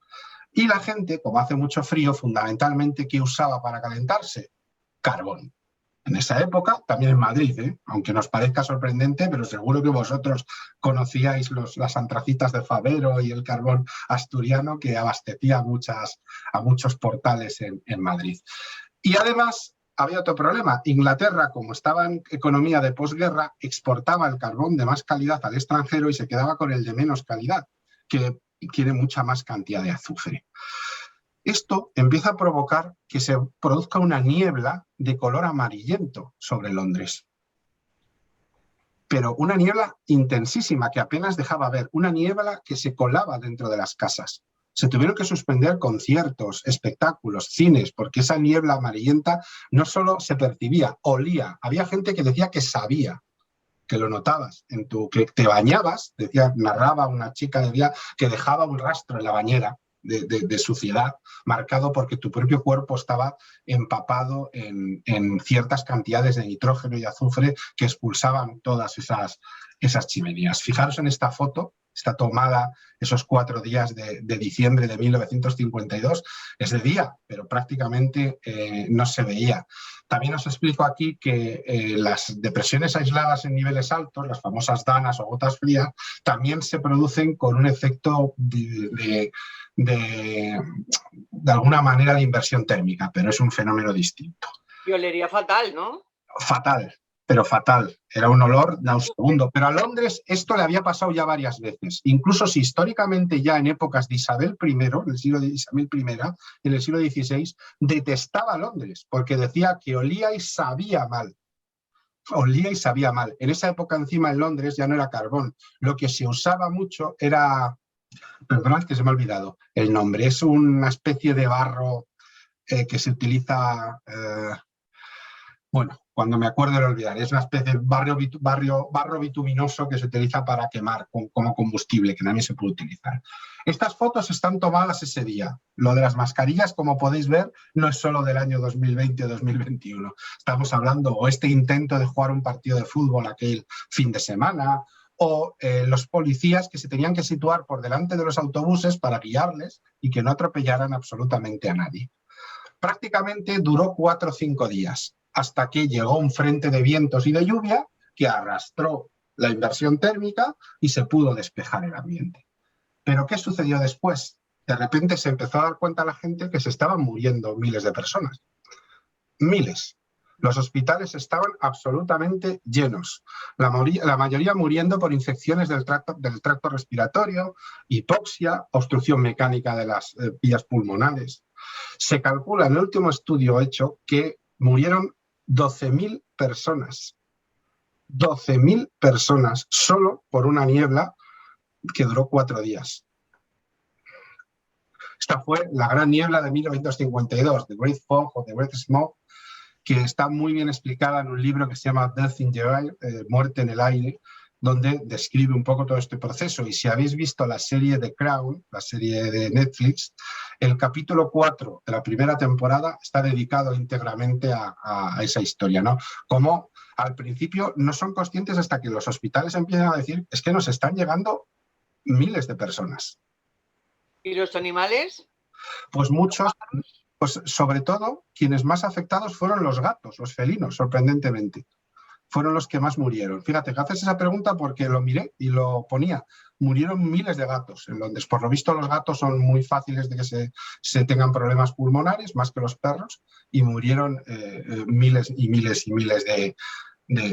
Y la gente, como hace mucho frío, fundamentalmente, ¿qué usaba para calentarse? Carbón. En esa época, también en Madrid, aunque nos parezca sorprendente, pero seguro que vosotros conocíais las antracitas de Favero y el carbón asturiano que abastecía a muchos portales en Madrid. Y además había otro problema. Inglaterra, como estaba en economía de posguerra, exportaba el carbón de más calidad al extranjero y se quedaba con el de menos calidad, que tiene mucha más cantidad de azufre. Esto empieza a provocar que se produzca una niebla de color amarillento sobre Londres. Pero una niebla intensísima que apenas dejaba ver, una niebla que se colaba dentro de las casas. Se tuvieron que suspender conciertos, espectáculos, cines, porque esa niebla amarillenta no solo se percibía, olía. Había gente que decía que sabía, que lo notabas, que te bañabas, narraba una chica, decía que dejaba un rastro en la bañera de suciedad, marcado porque tu propio cuerpo estaba empapado en ciertas cantidades de nitrógeno y azufre que expulsaban todas esas chimeneas. Fijaros en esta foto, está tomada esos 4 días de diciembre de 1952, es de día, pero prácticamente no se veía. También os explico aquí que las depresiones aisladas en niveles altos, las famosas danas o gotas frías, también se producen con un efecto de alguna manera de inversión térmica, pero es un fenómeno distinto. Y olería fatal, ¿no? Fatal. pero fatal. Era un olor nauseabundo. Pero a Londres esto le había pasado ya varias veces. Incluso si históricamente ya en épocas de Isabel I, en el siglo de Isabel I, en el siglo XVI, detestaba Londres porque decía que olía y sabía mal. Olía y sabía mal. En esa época encima en Londres ya no era carbón. Lo que se usaba mucho era... Perdonad que se me ha olvidado el nombre. Es una especie de barro que se utiliza... bueno, cuando me acuerdo lo olvidaré. Es una especie de barro bituminoso que se utiliza para quemar como combustible, que también se puede utilizar. Estas fotos están tomadas ese día. Lo de las mascarillas, como podéis ver, no es solo del año 2020 o 2021. Estamos hablando, o este intento de jugar un partido de fútbol aquel fin de semana, o los policías que se tenían que situar por delante de los autobuses para guiarles y que no atropellaran absolutamente a nadie. Prácticamente duró 4 o 5 días, hasta que llegó un frente de vientos y de lluvia que arrastró la inversión térmica y se pudo despejar el ambiente. ¿Pero qué sucedió después? De repente se empezó a dar cuenta la gente que se estaban muriendo miles de personas. Miles. Los hospitales estaban absolutamente llenos. La mayoría muriendo por infecciones del tracto respiratorio, hipoxia, obstrucción mecánica de las vías pulmonares. Se calcula en el último estudio hecho que murieron 12.000 personas. 12.000 personas solo por una niebla que duró 4 días. Esta fue la gran niebla de 1952, The Great Fog o The Great Smoke, que está muy bien explicada en un libro que se llama Death in the Air, Muerte en el aire, donde describe un poco todo este proceso. Y si habéis visto la serie The Crown, la serie de Netflix, el capítulo 4 de la primera temporada está dedicado íntegramente a esa historia, ¿no? Como al principio no son conscientes hasta que los hospitales empiezan a decir es que nos están llegando miles de personas. ¿Y los animales? Pues muchos, pues sobre todo quienes más afectados fueron los gatos, los felinos, sorprendentemente. Fueron los que más murieron. Fíjate, que haces esa pregunta porque lo miré y lo ponía. Murieron miles de gatos en Londres. Por lo visto los gatos son muy fáciles de que se tengan problemas pulmonares, más que los perros, y murieron miles y miles y miles de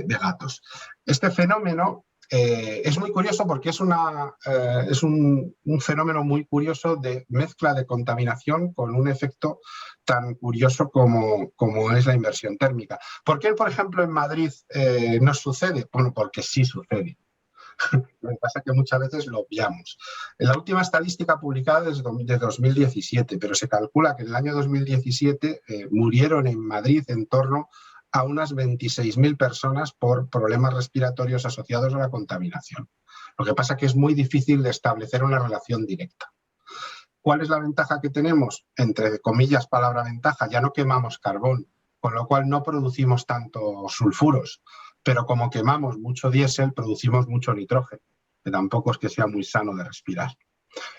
gatos. Este fenómeno es muy curioso porque es un fenómeno muy curioso de mezcla de contaminación con un efecto tan curioso como es la inversión térmica. ¿Por qué, por ejemplo, en Madrid no sucede? Bueno, porque sí sucede. Lo que pasa es que muchas veces lo obviamos. La última estadística publicada es de 2017, pero se calcula que en el año 2017 murieron en Madrid en torno a unas 26.000 personas por problemas respiratorios asociados a la contaminación. Lo que pasa es que es muy difícil de establecer una relación directa. ¿Cuál es la ventaja que tenemos? Entre comillas, palabra ventaja, ya no quemamos carbón, con lo cual no producimos tantos sulfuros, pero como quemamos mucho diésel, producimos mucho nitrógeno, que tampoco es que sea muy sano de respirar.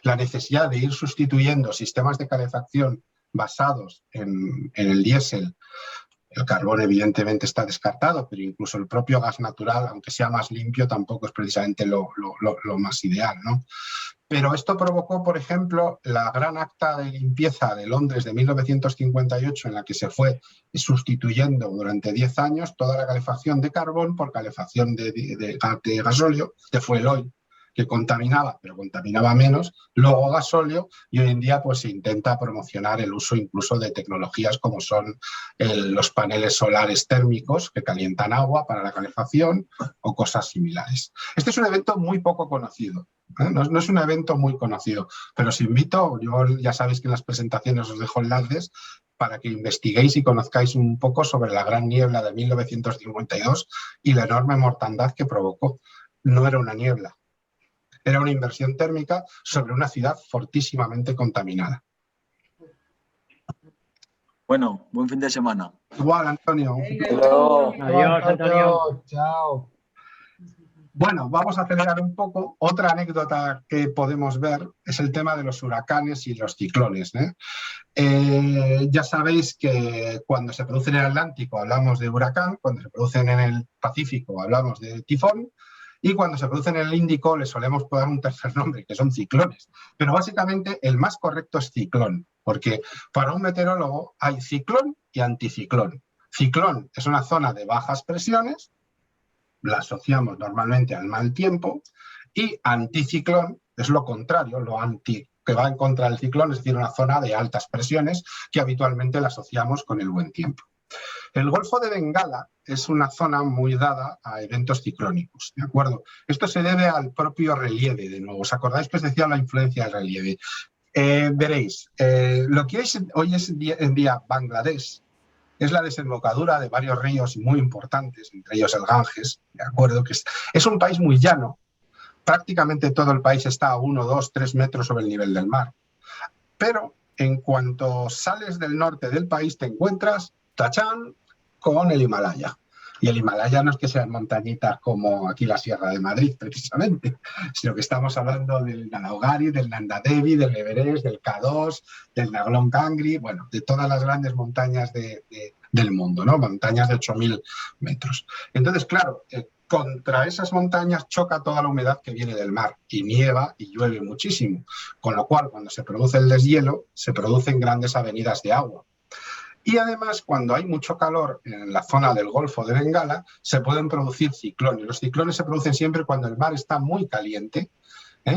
La necesidad de ir sustituyendo sistemas de calefacción basados en el diésel. El carbón evidentemente está descartado, pero incluso el propio gas natural, aunque sea más limpio, tampoco es precisamente lo más ideal, ¿no? Pero esto provocó, por ejemplo, la gran acta de limpieza de Londres de 1958, en la que se fue sustituyendo durante 10 años toda la calefacción de carbón por calefacción de gasóleo, de fuel oil, que contaminaba, pero contaminaba menos, luego gasóleo, y hoy en día pues se intenta promocionar el uso incluso de tecnologías como son los paneles solares térmicos que calientan agua para la calefacción o cosas similares. Este es un evento muy poco conocido, ¿eh? No es un evento muy conocido, pero os invito, ya sabéis que en las presentaciones os dejo enlaces para que investiguéis y conozcáis un poco sobre la gran niebla de 1952 y la enorme mortandad que provocó. No era una niebla. Era una inversión térmica sobre una ciudad fortísimamente contaminada. Bueno, buen fin de semana. Igual, Antonio. Adiós, Antonio. Chao. Bueno, vamos a acelerar un poco. Otra anécdota que podemos ver es el tema de los huracanes y los ciclones, ¿eh? Ya sabéis que cuando se produce en el Atlántico hablamos de huracán, cuando se producen en el Pacífico hablamos de tifón, y cuando se produce en el Índico le solemos dar un tercer nombre, que son ciclones. Pero básicamente el más correcto es ciclón, porque para un meteorólogo hay ciclón y anticiclón. Ciclón es una zona de bajas presiones la asociamos normalmente al mal tiempo, y anticiclón es lo contrario, lo anti, que va en contra del ciclón, es decir, una zona de altas presiones que habitualmente la asociamos con el buen tiempo. El Golfo de Bengala es una zona muy dada a eventos ciclónicos, ¿de acuerdo? Esto se debe al propio relieve, de nuevo. ¿Os acordáis que os decía la influencia del relieve? Veréis, lo que hoy es en día Bangladesh es la desembocadura de varios ríos muy importantes, entre ellos el Ganges, ¿de acuerdo? Que es un país muy llano. Prácticamente todo el país está a 1, 2, 3 metros sobre el nivel del mar. Pero en cuanto sales del norte del país te encuentras, tachán, con el Himalaya. Y el Himalaya no es que sean montañitas como aquí la Sierra de Madrid, precisamente, sino que estamos hablando del Nalaugari, del Nanda Devi, del Everest, del K2, del Naglon Kangri, bueno, de todas las grandes montañas del mundo, ¿no? Montañas de 8.000 metros. Entonces, claro, contra esas montañas choca toda la humedad que viene del mar y nieva y llueve muchísimo, con lo cual cuando se produce el deshielo se producen grandes avenidas de agua. Y además, cuando hay mucho calor en la zona del Golfo de Bengala, se pueden producir ciclones. Los ciclones se producen siempre cuando el mar está muy caliente,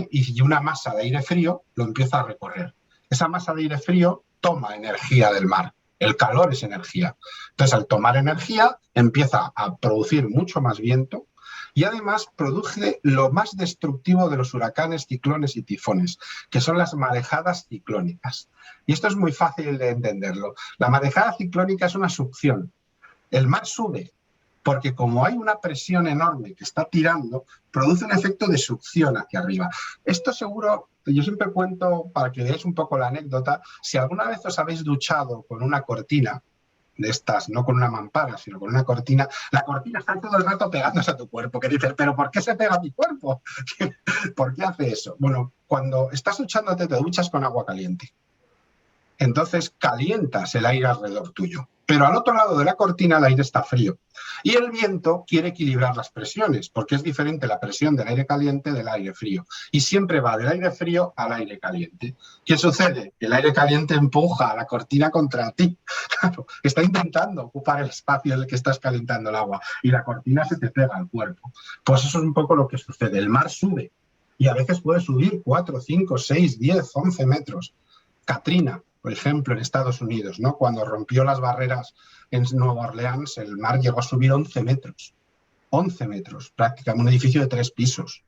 y una masa de aire frío lo empieza a recorrer. Esa masa de aire frío toma energía del mar. El calor es energía. Entonces, al tomar energía, empieza a producir mucho más viento y además produce lo más destructivo de los huracanes, ciclones y tifones, que son las marejadas ciclónicas. Y esto es muy fácil de entenderlo. La marejada ciclónica es una succión. El mar sube porque como hay una presión enorme que está tirando, produce un efecto de succión hacia arriba. Esto seguro, yo siempre cuento, para que veáis un poco la anécdota, si alguna vez os habéis duchado con una cortina, de estas, no con una mampara, sino con una cortina, la cortina está todo el rato pegándose a tu cuerpo, que dices, ¿pero por qué se pega a mi cuerpo? ¿Por qué hace eso? Bueno, cuando estás duchándote, te duchas con agua caliente. Entonces calientas el aire alrededor tuyo. Pero al otro lado de la cortina el aire está frío. Y el viento quiere equilibrar las presiones, porque es diferente la presión del aire caliente del aire frío. Y siempre va del aire frío al aire caliente. ¿Qué sucede? El aire caliente empuja a la cortina contra ti. Claro, está intentando ocupar el espacio en el que estás calentando el agua y la cortina se te pega al cuerpo. Pues eso es un poco lo que sucede. El mar sube y a veces puede subir 4, 5, 6, 10, 11 metros. Katrina, por ejemplo, en Estados Unidos, ¿no? Cuando rompió las barreras en Nueva Orleans, el mar llegó a subir 11 metros. 11 metros, prácticamente un edificio de 3 pisos.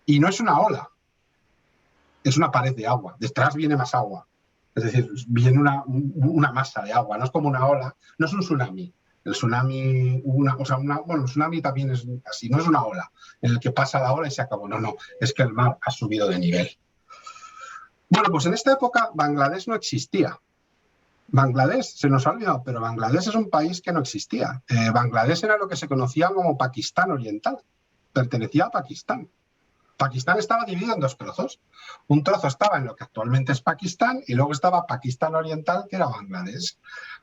Y no es una ola, es una pared de agua. Detrás viene más agua. Es decir, viene una masa de agua. No es como una ola, no es un tsunami. El tsunami, bueno, el tsunami también es así, no es una ola en el que pasa la ola y se acabó. No, no, es que el mar ha subido de nivel. Bueno, pues en esta época Bangladesh no existía. Bangladesh se nos ha olvidado, pero Bangladesh es un país que no existía. Bangladesh era lo que se conocía como Pakistán Oriental. Pertenecía a Pakistán. Pakistán estaba dividido en 2 trozos. Un trozo estaba en lo que actualmente es Pakistán y luego estaba Pakistán Oriental, que era Bangladesh.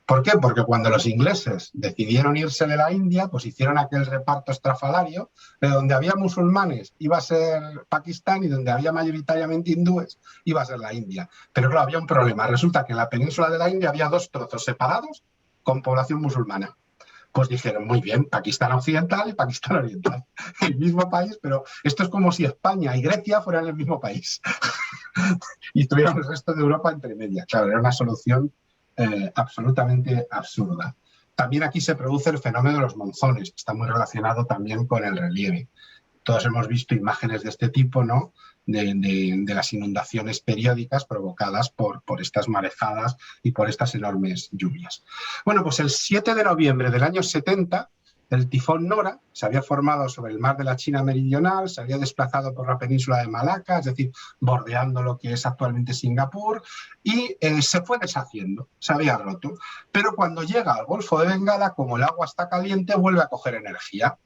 ¿Por qué? Porque cuando los ingleses decidieron irse de la India, pues hicieron aquel reparto estrafalario de donde había musulmanes iba a ser Pakistán y donde había mayoritariamente hindúes iba a ser la India. Pero claro, había un problema. Resulta que en la península de la India había 2 trozos separados con población musulmana. Pues dijeron, muy bien, Pakistán Occidental y Pakistán Oriental. El mismo país, pero esto es como si España y Grecia fueran el mismo país. Y tuvieran el resto de Europa entre medias. Claro, era una solución absolutamente absurda. También aquí se produce el fenómeno de los monzones, que está muy relacionado también con el relieve. Todos hemos visto imágenes de este tipo, ¿no? De las inundaciones periódicas provocadas por estas marejadas y por estas enormes lluvias. Bueno, pues el 7 de noviembre del año 70, el tifón Nora se había formado sobre el mar de la China Meridional, se había desplazado por la península de Malaca, es decir, bordeando lo que es actualmente Singapur, y se fue deshaciendo, se había roto. Pero cuando llega al Golfo de Bengala, como el agua está caliente, vuelve a coger energía.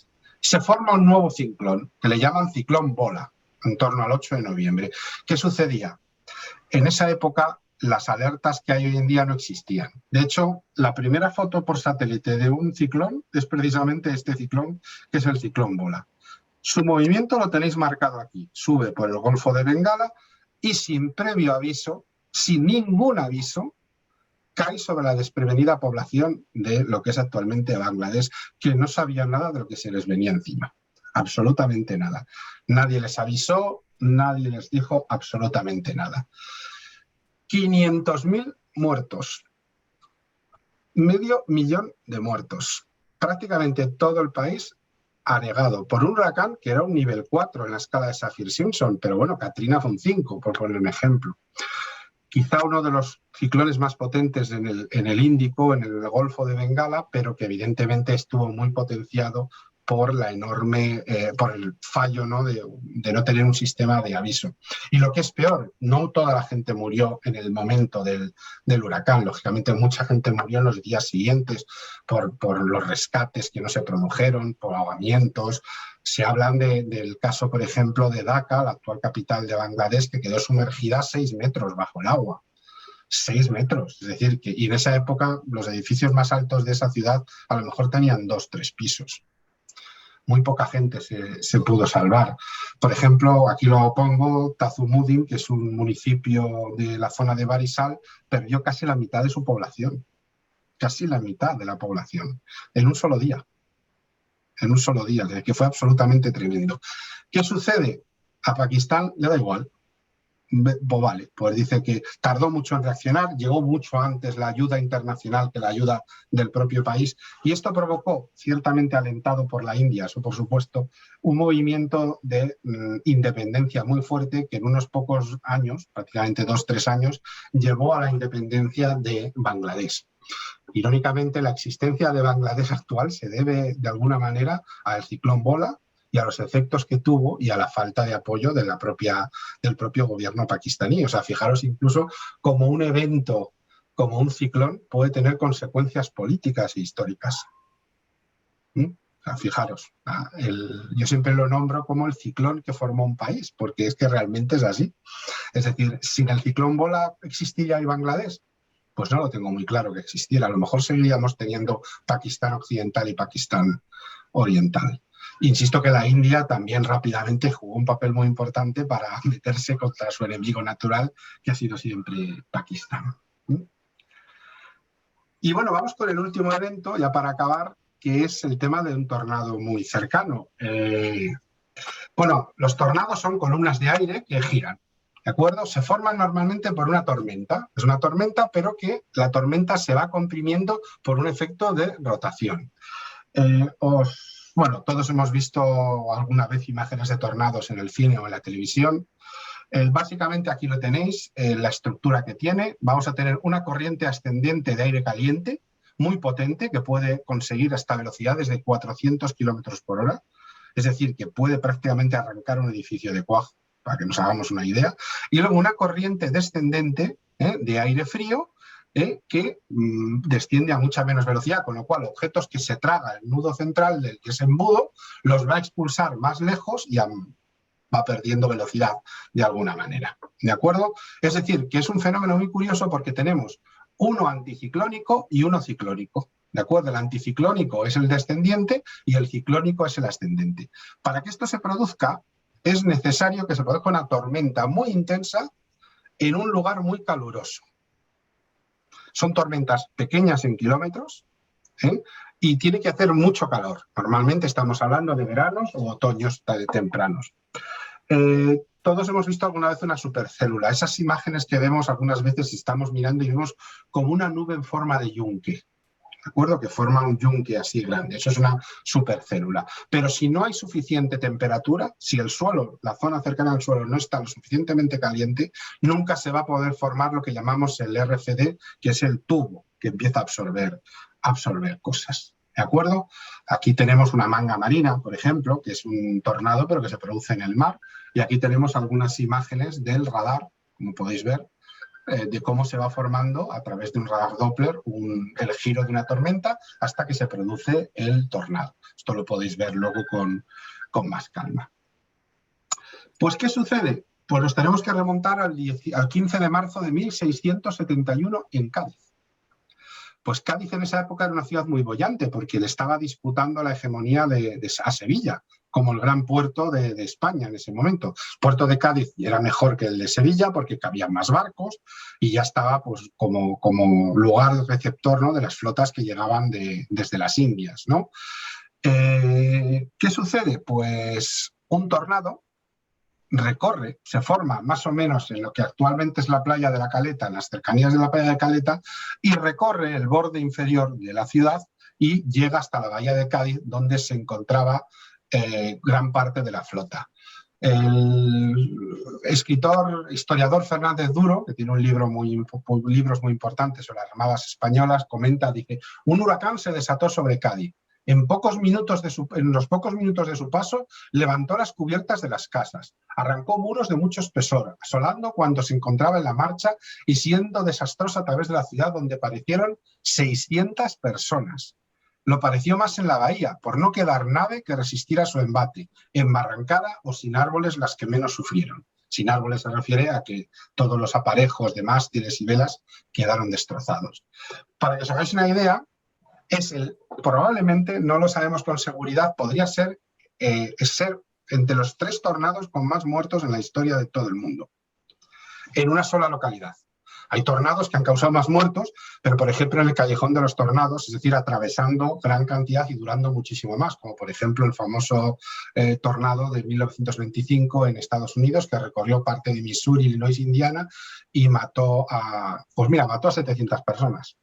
Se forma un nuevo ciclón, que le llaman ciclón bola, en torno al 8 de noviembre. ¿Qué sucedía? En esa época las alertas que hay hoy en día no existían. De hecho, la primera foto por satélite de un ciclón es precisamente este ciclón, que es el ciclón bola. Su movimiento lo tenéis marcado aquí. Sube por el Golfo de Bengala y sin previo aviso, sin ningún aviso, cae sobre la desprevenida población de lo que es actualmente Bangladesh, que no sabía nada de lo que se les venía encima. Absolutamente nada. Nadie les avisó, nadie les dijo absolutamente nada. 500.000 muertos. 500.000 de muertos. Prácticamente todo el país anegado por un huracán que era un nivel 4 en la escala de Saffir-Simpson, pero bueno, Katrina fue un 5, por poner un ejemplo. Quizá uno de los ciclones más potentes en el Índico, en el Golfo de Bengala, pero que evidentemente estuvo muy potenciado por por el fallo, ¿no?, de no tener un sistema de aviso. Y lo que es peor, no toda la gente murió en el momento del huracán. Lógicamente mucha gente murió en los días siguientes por los rescates que no se produjeron, por ahogamientos. Se hablan del caso, por ejemplo, de Dhaka, la actual capital de Bangladesh, que quedó sumergida 6 metros bajo el agua. 6 metros. Es decir, y en esa época los edificios más altos de esa ciudad a lo mejor tenían 2 o 3 pisos. Muy poca gente se pudo salvar. Por ejemplo, aquí lo pongo, Tazumuddin, que es un municipio de la zona de Barisal, perdió casi la mitad de su población. Casi la mitad de la población. En un solo día. En un solo día, que fue absolutamente tremendo. ¿Qué sucede? A Pakistán le da igual. Pues vale, pues dice que tardó mucho en reaccionar, llegó mucho antes la ayuda internacional que la ayuda del propio país, y esto provocó, ciertamente alentado por la India, eso por supuesto, un movimiento de independencia muy fuerte que en unos pocos años, prácticamente 2 o 3 años, llevó a la independencia de Bangladesh. Irónicamente, la existencia de Bangladesh actual se debe de alguna manera al ciclón Bola y a los efectos que tuvo y a la falta de apoyo del propio gobierno pakistaní. O sea, fijaros incluso como un evento, como un ciclón, puede tener consecuencias políticas e históricas. O sea, fijaros, yo siempre lo nombro como el ciclón que formó un país, porque es que realmente es así. Es decir, sin el ciclón Bola existiría hoy Bangladesh. Pues no lo tengo muy claro que existiera. A lo mejor seguiríamos teniendo Pakistán Occidental y Pakistán Oriental. Insisto que la India también rápidamente jugó un papel muy importante para meterse contra su enemigo natural, que ha sido siempre Pakistán. Y bueno, vamos con el último evento, ya para acabar, que es el tema de un tornado muy cercano. Bueno, los tornados son columnas de aire que giran. ¿De acuerdo? Se forman normalmente por una tormenta. Es una tormenta, pero que la tormenta se va comprimiendo por un efecto de rotación. Bueno, todos hemos visto alguna vez imágenes de tornados en el cine o en la televisión. Básicamente aquí lo tenéis, la estructura que tiene. Vamos a tener una corriente ascendente de aire caliente muy potente que puede conseguir hasta velocidades de 400 kilómetros por hora. Es decir, que puede prácticamente arrancar un edificio de cuajo, para que nos hagamos una idea. Y luego una corriente descendente de aire frío que desciende a mucha menos velocidad, con lo cual objetos que se traga el nudo central del que es embudo los va a expulsar más lejos y va perdiendo velocidad de alguna manera. ¿De acuerdo? Es decir, que es un fenómeno muy curioso porque tenemos uno anticiclónico y uno ciclónico. ¿De acuerdo? El anticiclónico es el descendiente y el ciclónico es el ascendente. Para que esto se produzca, es necesario que se produzca una tormenta muy intensa en un lugar muy caluroso. Son tormentas pequeñas en kilómetros y tiene que hacer mucho calor. Normalmente estamos hablando de veranos o otoños tempranos. Todos hemos visto alguna vez una supercélula. Esas imágenes que vemos algunas veces estamos mirando y vemos como una nube en forma de yunque. ¿De acuerdo? Que forma un yunque así grande. Eso es una supercélula. Pero si no hay suficiente temperatura, si el suelo, la zona cercana al suelo no está lo suficientemente caliente, nunca se va a poder formar lo que llamamos el RCD, que es el tubo que empieza a absorber cosas. ¿De acuerdo? Aquí tenemos una manga marina, por ejemplo, que es un tornado, pero que se produce en el mar. Y aquí tenemos algunas imágenes del radar, como podéis ver, de cómo se va formando a través de un radar Doppler el giro de una tormenta hasta que se produce el tornado. Esto lo podéis ver luego con más calma. Pues, ¿qué sucede? Pues nos tenemos que remontar al 15 de marzo de 1671 en Cádiz. Pues Cádiz en esa época era una ciudad muy boyante porque le estaba disputando la hegemonía a Sevilla como el gran puerto de España en ese momento. El puerto de Cádiz era mejor que el de Sevilla porque cabían más barcos y ya estaba pues, como lugar receptor, ¿no?, de las flotas que llegaban desde las Indias, ¿no? ¿Qué sucede? Pues un tornado recorre, se forma más o menos en lo que actualmente es la playa de la Caleta, en las cercanías de la playa de Caleta, y recorre el borde inferior de la ciudad y llega hasta la bahía de Cádiz, donde se encontraba gran parte de la flota. El historiador Fernández Duro, que tiene libros muy importantes sobre las armadas españolas, comenta, dice, un huracán se desató sobre Cádiz. En los pocos minutos de su paso, levantó las cubiertas de las casas, arrancó muros de mucho espesor, asolando cuando se encontraba en la marcha y siendo desastroso a través de la ciudad, donde parecieron 600 personas. Lo pareció más en la bahía, por no quedar nave que resistiera su embate, embarrancada o sin árboles las que menos sufrieron. Sin árboles se refiere a que todos los aparejos de mástiles y velas quedaron destrozados. Para que os hagáis una idea, probablemente, no lo sabemos con seguridad, podría ser entre los 3 tornados con más muertos en la historia de todo el mundo, en una sola localidad. Hay tornados que han causado más muertos, pero por ejemplo en el Callejón de los Tornados, es decir, atravesando gran cantidad y durando muchísimo más, como por ejemplo el famoso tornado de 1925 en Estados Unidos, que recorrió parte de Missouri, Illinois, Indiana, y mató a 700 personas.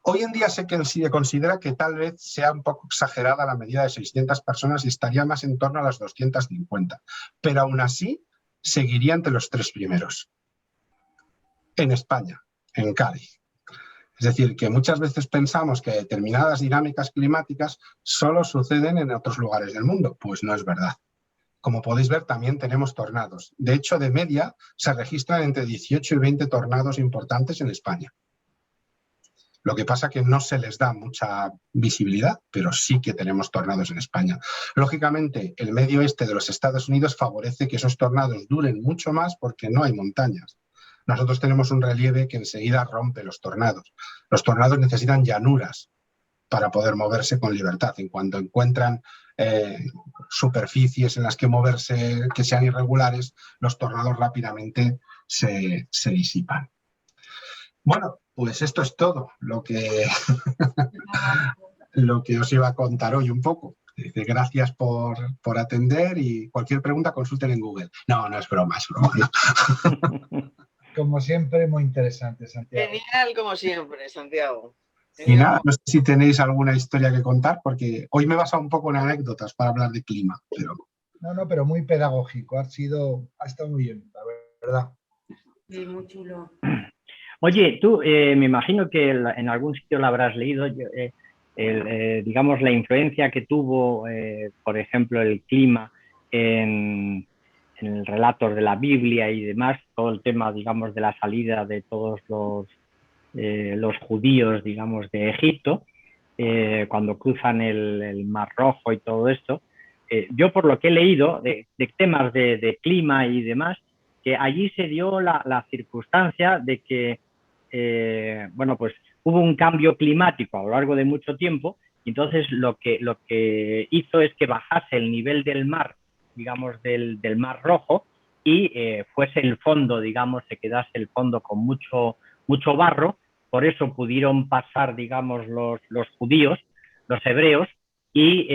Hoy en día se considera que tal vez sea un poco exagerada la medida de 600 personas y estaría más en torno a las 250, pero aún así seguiría entre los 3 primeros. En España, en Cádiz. Es decir, que muchas veces pensamos que determinadas dinámicas climáticas solo suceden en otros lugares del mundo. Pues no es verdad. Como podéis ver, también tenemos tornados. De hecho, de media se registran entre 18 y 20 tornados importantes en España. Lo que pasa es que no se les da mucha visibilidad, pero sí que tenemos tornados en España. Lógicamente, el medio oeste de los Estados Unidos favorece que esos tornados duren mucho más porque no hay montañas. Nosotros tenemos un relieve que enseguida rompe los tornados. Los tornados necesitan llanuras para poder moverse con libertad. En cuanto encuentran superficies en las que moverse que sean irregulares, los tornados rápidamente se disipan. Bueno, pues esto es todo lo que os iba a contar hoy un poco. Dice, gracias por atender y cualquier pregunta consulten en Google. No, no es broma, es broma. No. Como siempre, muy interesante, Santiago. Genial, como siempre, Santiago. Y nada, no sé si tenéis alguna historia que contar, porque hoy me he basado un poco en anécdotas para hablar de clima. Pero... No, pero muy pedagógico. Ha estado muy bien, la verdad. Sí, muy chulo. Oye, tú me imagino que en algún sitio lo habrás leído, digamos, la influencia que tuvo, por ejemplo, el clima en el relato de la Biblia y demás, todo el tema, digamos, de la salida de todos los judíos, digamos, de Egipto, cuando cruzan el Mar Rojo y todo esto. Yo, por lo que he leído de temas de clima y demás, que allí se dio la circunstancia de que, bueno, pues hubo un cambio climático a lo largo de mucho tiempo, y entonces lo que hizo es que bajase el nivel del mar, digamos, del Mar Rojo, y fuese el fondo, digamos, se quedase el fondo con mucho barro. Por eso pudieron pasar, digamos, los judíos, los hebreos, y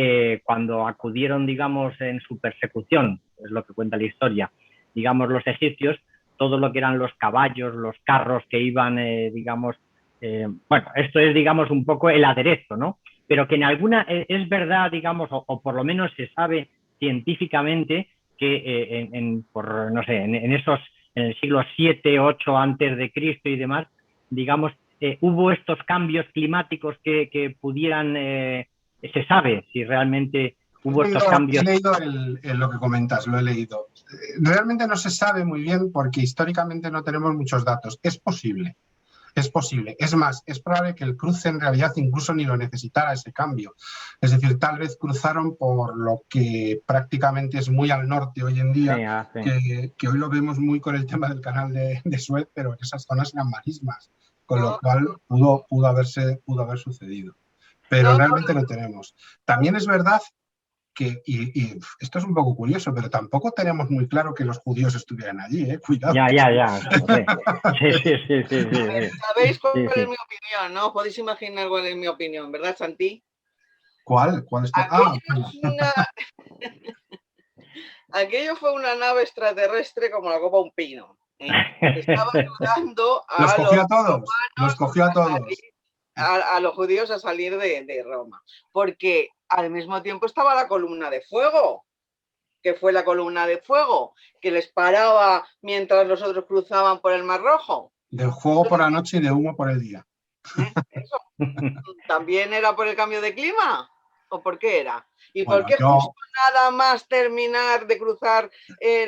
cuando acudieron, digamos, en su persecución, es lo que cuenta la historia, digamos, los egipcios, todo lo que eran los caballos, los carros que iban, digamos, bueno, esto es, digamos, un poco el aderezo, ¿no? Pero que en alguna, es verdad, digamos, o por lo menos se sabe científicamente que en el siglo 7, 8 antes de Cristo y demás, digamos, hubo estos cambios climáticos que pudieran, se sabe si realmente hubo estos cambios. He leído lo que comentas, lo he leído. Realmente no se sabe muy bien porque históricamente no tenemos muchos datos. Es posible. Es posible. Es más, es probable que el cruce en realidad incluso ni lo necesitara ese cambio. Es decir, tal vez cruzaron por lo que prácticamente es muy al norte hoy en día, sí. Que hoy lo vemos muy con el tema del canal de Suez, pero esas zonas eran marismas, con lo cual pudo haber sucedido. Pero realmente no tenemos. También es verdad y esto es un poco curioso, pero tampoco tenemos muy claro que los judíos estuvieran allí, cuidado. Ya. Sí. ¿Sabéis cuál es mi opinión, no? Podéis imaginar cuál es mi opinión, ¿verdad, Santi? ¿Cuál es tu? Aquello fue una nave extraterrestre como la copa un pino. Estaba ayudando los cogió a todos. A los judíos a salir de Roma, porque al mismo tiempo estaba la columna de fuego, que fue la columna de fuego que les paraba mientras los otros cruzaban por el Mar Rojo. De fuego por la noche y de humo por el día. ¿Eso también era por el cambio de clima? ¿O por qué era? ¿Y por qué justo nada más terminar de cruzar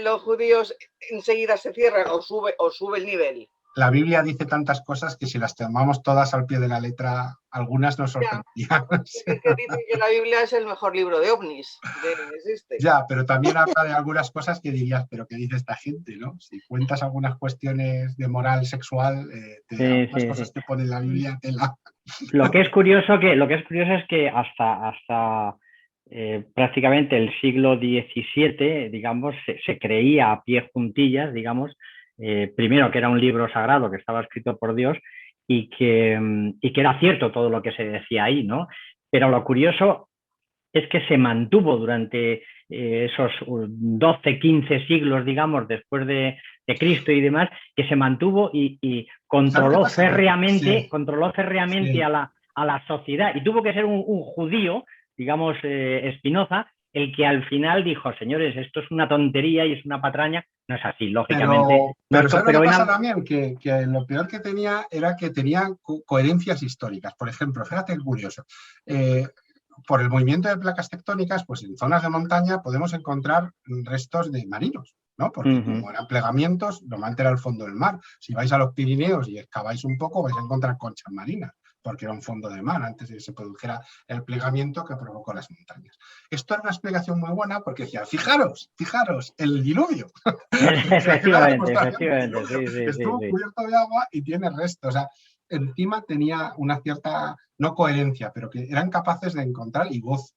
los judíos enseguida se cierran o sube el nivel? La Biblia dice tantas cosas que si las tomamos todas al pie de la letra, algunas nos sorprendían. Es que dicen que la Biblia es el mejor libro de ovnis que existe. Ya, pero también habla de algunas cosas que dirías, pero ¿qué dice esta gente, no? Si cuentas algunas cuestiones de moral sexual, algunas cosas que pone en la Biblia, tela. Lo que es curioso es que hasta prácticamente el siglo XVII, digamos, se creía a pie juntillas, digamos, primero que era un libro sagrado que estaba escrito por Dios y que era cierto todo lo que se decía ahí, ¿no? Pero lo curioso es que se mantuvo durante esos 12, 15 siglos, digamos, después de Cristo y demás, que se mantuvo y controló férreamente a la sociedad. Y tuvo que ser un judío, digamos, Spinoza, el que al final dijo, señores, esto es una tontería y es una patraña. No es así, lógicamente. Pero ¿sabes lo que pasa también? Que lo peor que tenía era que tenía coherencias históricas. Por ejemplo, fíjate qué curioso. Por el movimiento de placas tectónicas, pues en zonas de montaña podemos encontrar restos de marinos, ¿no? Porque como eran plegamientos, normalmente era el fondo del mar. Si vais a los Pirineos y excaváis un poco, vais a encontrar conchas marinas, porque era un fondo de mar antes de que se produjera el plegamiento que provocó las montañas. Esto era una explicación muy buena porque decía, fijaros, el diluvio. Efectivamente, Estuvo cubierto de agua y tiene restos. O sea, encima tenía una cierta, no coherencia, pero que eran capaces de encontrar, y voz,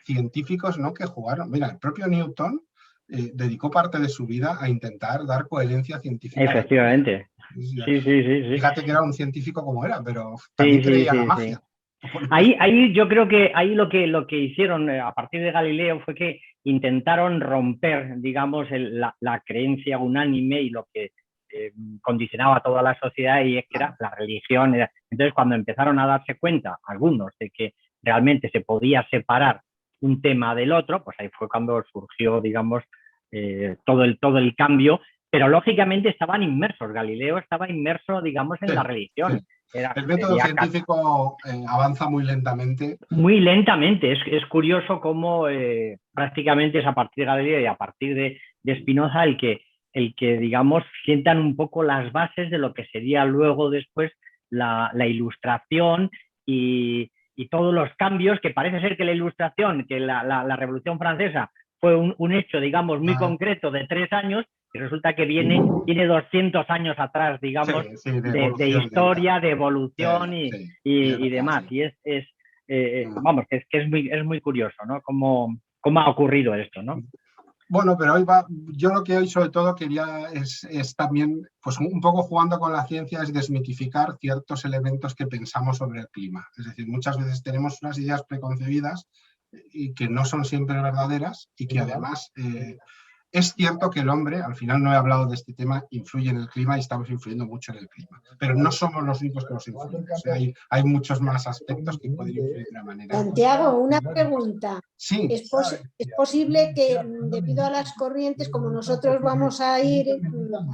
científicos, ¿no? Que jugaron. Mira, el propio Newton dedicó parte de su vida a intentar dar coherencia científica. Efectivamente. Sí. Fíjate que era un científico como era, pero también creía en la magia. Ahí yo creo que ahí lo que hicieron a partir de Galileo fue que intentaron romper, digamos, la creencia unánime y lo que condicionaba a toda la sociedad, y es que era la religión. Entonces, cuando empezaron a darse cuenta algunos de que realmente se podía separar un tema del otro, pues ahí fue cuando surgió, digamos, todo el cambio. Pero lógicamente estaban inmersos, Galileo estaba inmerso, digamos, en la religión. El método científico avanza muy lentamente. Muy lentamente. Es curioso cómo prácticamente es a partir de Galileo y a partir de Spinoza el que, digamos, sientan un poco las bases de lo que sería luego después la Ilustración y todos los cambios, que parece ser que la Ilustración, que la Revolución Francesa fue un hecho, digamos, muy concreto de 3 años, y resulta que viene 200 años atrás, digamos, de historia, de evolución y demás. Y vamos, que es muy curioso, ¿no? Cómo ha ocurrido esto, ¿no? Bueno, pero yo lo que hoy sobre todo quería es también, pues un poco jugando con la ciencia, es desmitificar ciertos elementos que pensamos sobre el clima. Es decir, muchas veces tenemos unas ideas preconcebidas y que no son siempre verdaderas y que además es cierto que el hombre, al final no he hablado de este tema, influye en el clima y estamos influyendo mucho en el clima, pero no somos los únicos que nos influyen. O sea, hay muchos más aspectos que pueden influir de una manera. Santiago, una pregunta. Sí. ¿Es posible que debido a las corrientes, como nosotros vamos a ir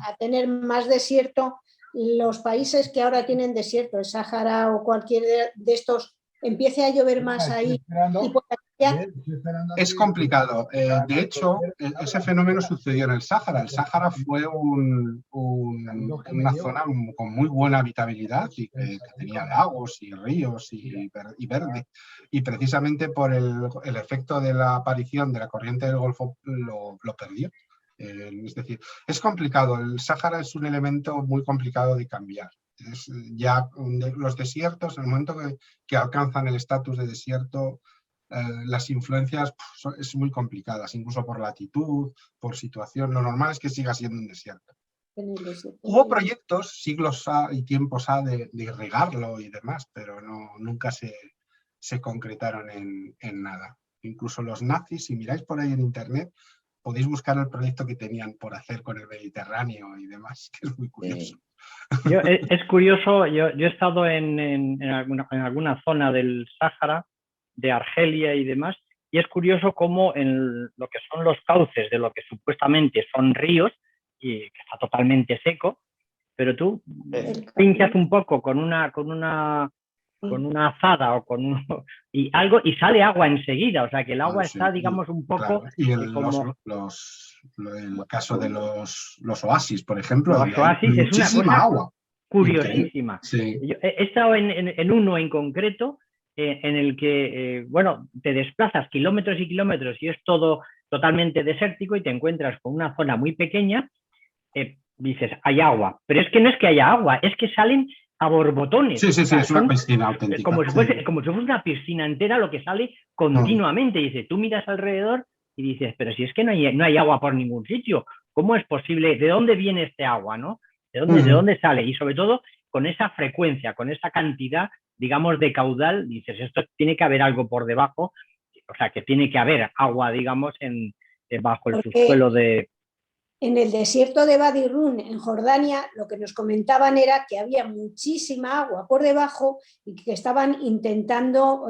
a tener más desierto, los países que ahora tienen desierto, el Sáhara o cualquier de estos, empiece a llover más ahí? Es complicado. De hecho, ese fenómeno sucedió en el Sáhara. El Sáhara fue una zona con muy buena habitabilidad y que tenía lagos y ríos y verde. Y precisamente por el efecto de la aparición de la corriente del Golfo lo perdió. Es decir, es complicado. El Sáhara es un elemento muy complicado de cambiar. Ya los desiertos, en el momento que alcanzan el estatus de desierto, las influencias es muy complicadas, incluso por latitud, por situación. Lo normal es que siga siendo un desierto. Hubo proyectos, siglos y tiempos de regarlo y demás, pero nunca se concretaron en nada. Incluso los nazis, si miráis por ahí en internet, podéis buscar el proyecto que tenían por hacer con el Mediterráneo y demás, que es muy curioso. Es curioso, yo he estado en alguna zona del Sáhara, de Argelia y demás, y es curioso cómo en lo que son los cauces de lo que supuestamente son ríos, y que está totalmente seco, pero tú pinchas un poco con una azada o y sale agua enseguida, o sea que el agua está, digamos, un poco... Claro. Y el caso de los oasis, por ejemplo, los oasis es una cosa agua curiosísima. Sí. Yo he estado en uno en concreto en el que, bueno, te desplazas kilómetros y kilómetros y es todo totalmente desértico y te encuentras con una zona muy pequeña, dices, hay agua, pero es que no es que haya agua, es que salen a borbotones. Sí, es una piscina auténtica. Como si fuese una piscina entera lo que sale continuamente. Y dices, tú miras alrededor y dices, pero si es que no hay agua por ningún sitio, ¿cómo es posible? ¿De dónde viene este agua, no? ¿De dónde sale? Y sobre todo con esa frecuencia, con esa cantidad, digamos, de caudal, dices, esto tiene que haber algo por debajo, o sea, que tiene que haber agua, digamos, bajo el subsuelo de... En el desierto de Wadi Rum, en Jordania, lo que nos comentaban era que había muchísima agua por debajo y que estaban intentando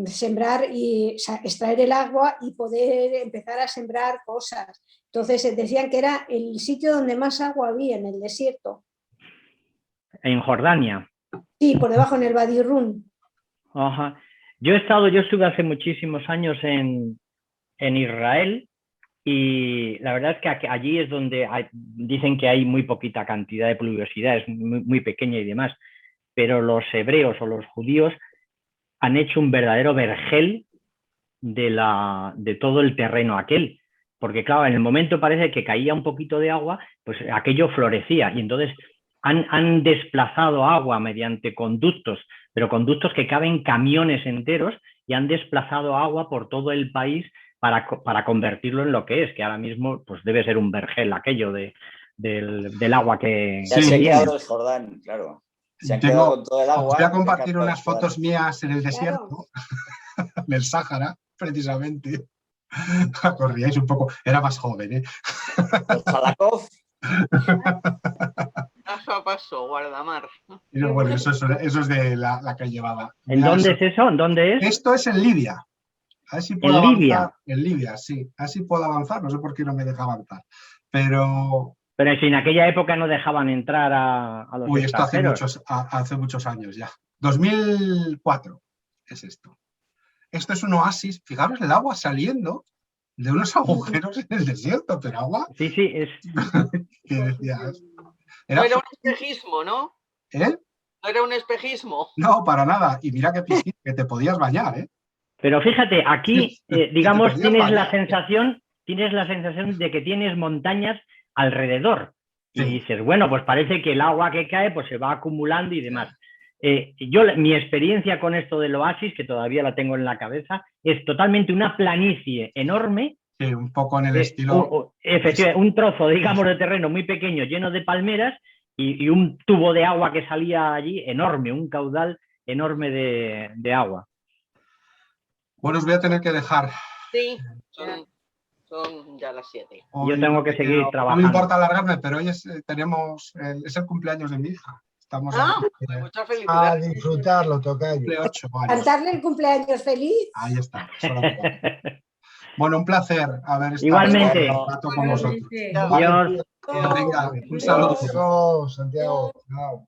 sembrar y extraer el agua y poder empezar a sembrar cosas. Entonces decían que era el sitio donde más agua había en el desierto. En Jordania. Sí, por debajo en el Wadi Rum. Ajá. Yo estuve hace muchísimos años en Israel. Y la verdad es que allí es donde dicen que hay muy poquita cantidad de pluviosidad, es muy pequeña y demás, pero los hebreos o los judíos han hecho un verdadero vergel de todo el terreno aquel, porque claro, en el momento parece que caía un poquito de agua, pues aquello florecía y entonces han desplazado agua mediante conductos, pero conductos que caben camiones enteros y han desplazado agua por todo el país para convertirlo en lo que es, que ahora mismo pues debe ser un vergel aquello del agua que... Ya se ha quedado el Jordán, claro. Se han quedado con todo el agua. Os voy a compartir unas fotos mías en el desierto, en el Sáhara, precisamente. Corríais un poco, era más joven, ¿eh? El Jalakov. Paso a paso, guardamar. Bueno, eso es de la que llevaba. ¿En dónde es eso? ¿En dónde es? Esto es en Libia. A ver si puedo ¿En Libia? avanzar. En Libia, sí. Así puedo avanzar. No sé por qué no me deja avanzar. Pero si en aquella época no dejaban entrar a los extranjeros. Esto hace muchos años ya. 2004 es esto. Esto es un oasis. Fijaros el agua saliendo de unos agujeros en el desierto, pero agua... Sí, es... ¿Qué decías? No era un espejismo, ¿no? ¿Eh? No era un espejismo. No, para nada. Y mira qué piscina, que te podías bañar, ¿eh? Pero fíjate, aquí, digamos, tienes la sensación de que tienes montañas alrededor. Y dices, bueno, pues parece que el agua que cae pues se va acumulando y demás. Mi experiencia con esto del oasis, que todavía la tengo en la cabeza, es totalmente una planicie enorme. Sí, un poco en el estilo... Efectivamente, un trozo, digamos, de terreno muy pequeño, lleno de palmeras y un tubo de agua que salía allí enorme, un caudal enorme de agua. Bueno, os voy a tener que dejar. Sí, son ya las 7. Yo tengo que seguir trabajando. No me importa alargarme, pero hoy es el cumpleaños de mi hija. Estamos muchas felicidades. A disfrutarlo, tocayo. Cantarle el cumpleaños feliz. Ahí está. Bueno, un placer haber estado igualmente un rato con vosotros. Adiós. Venga, un saludo. Santiago. Chao.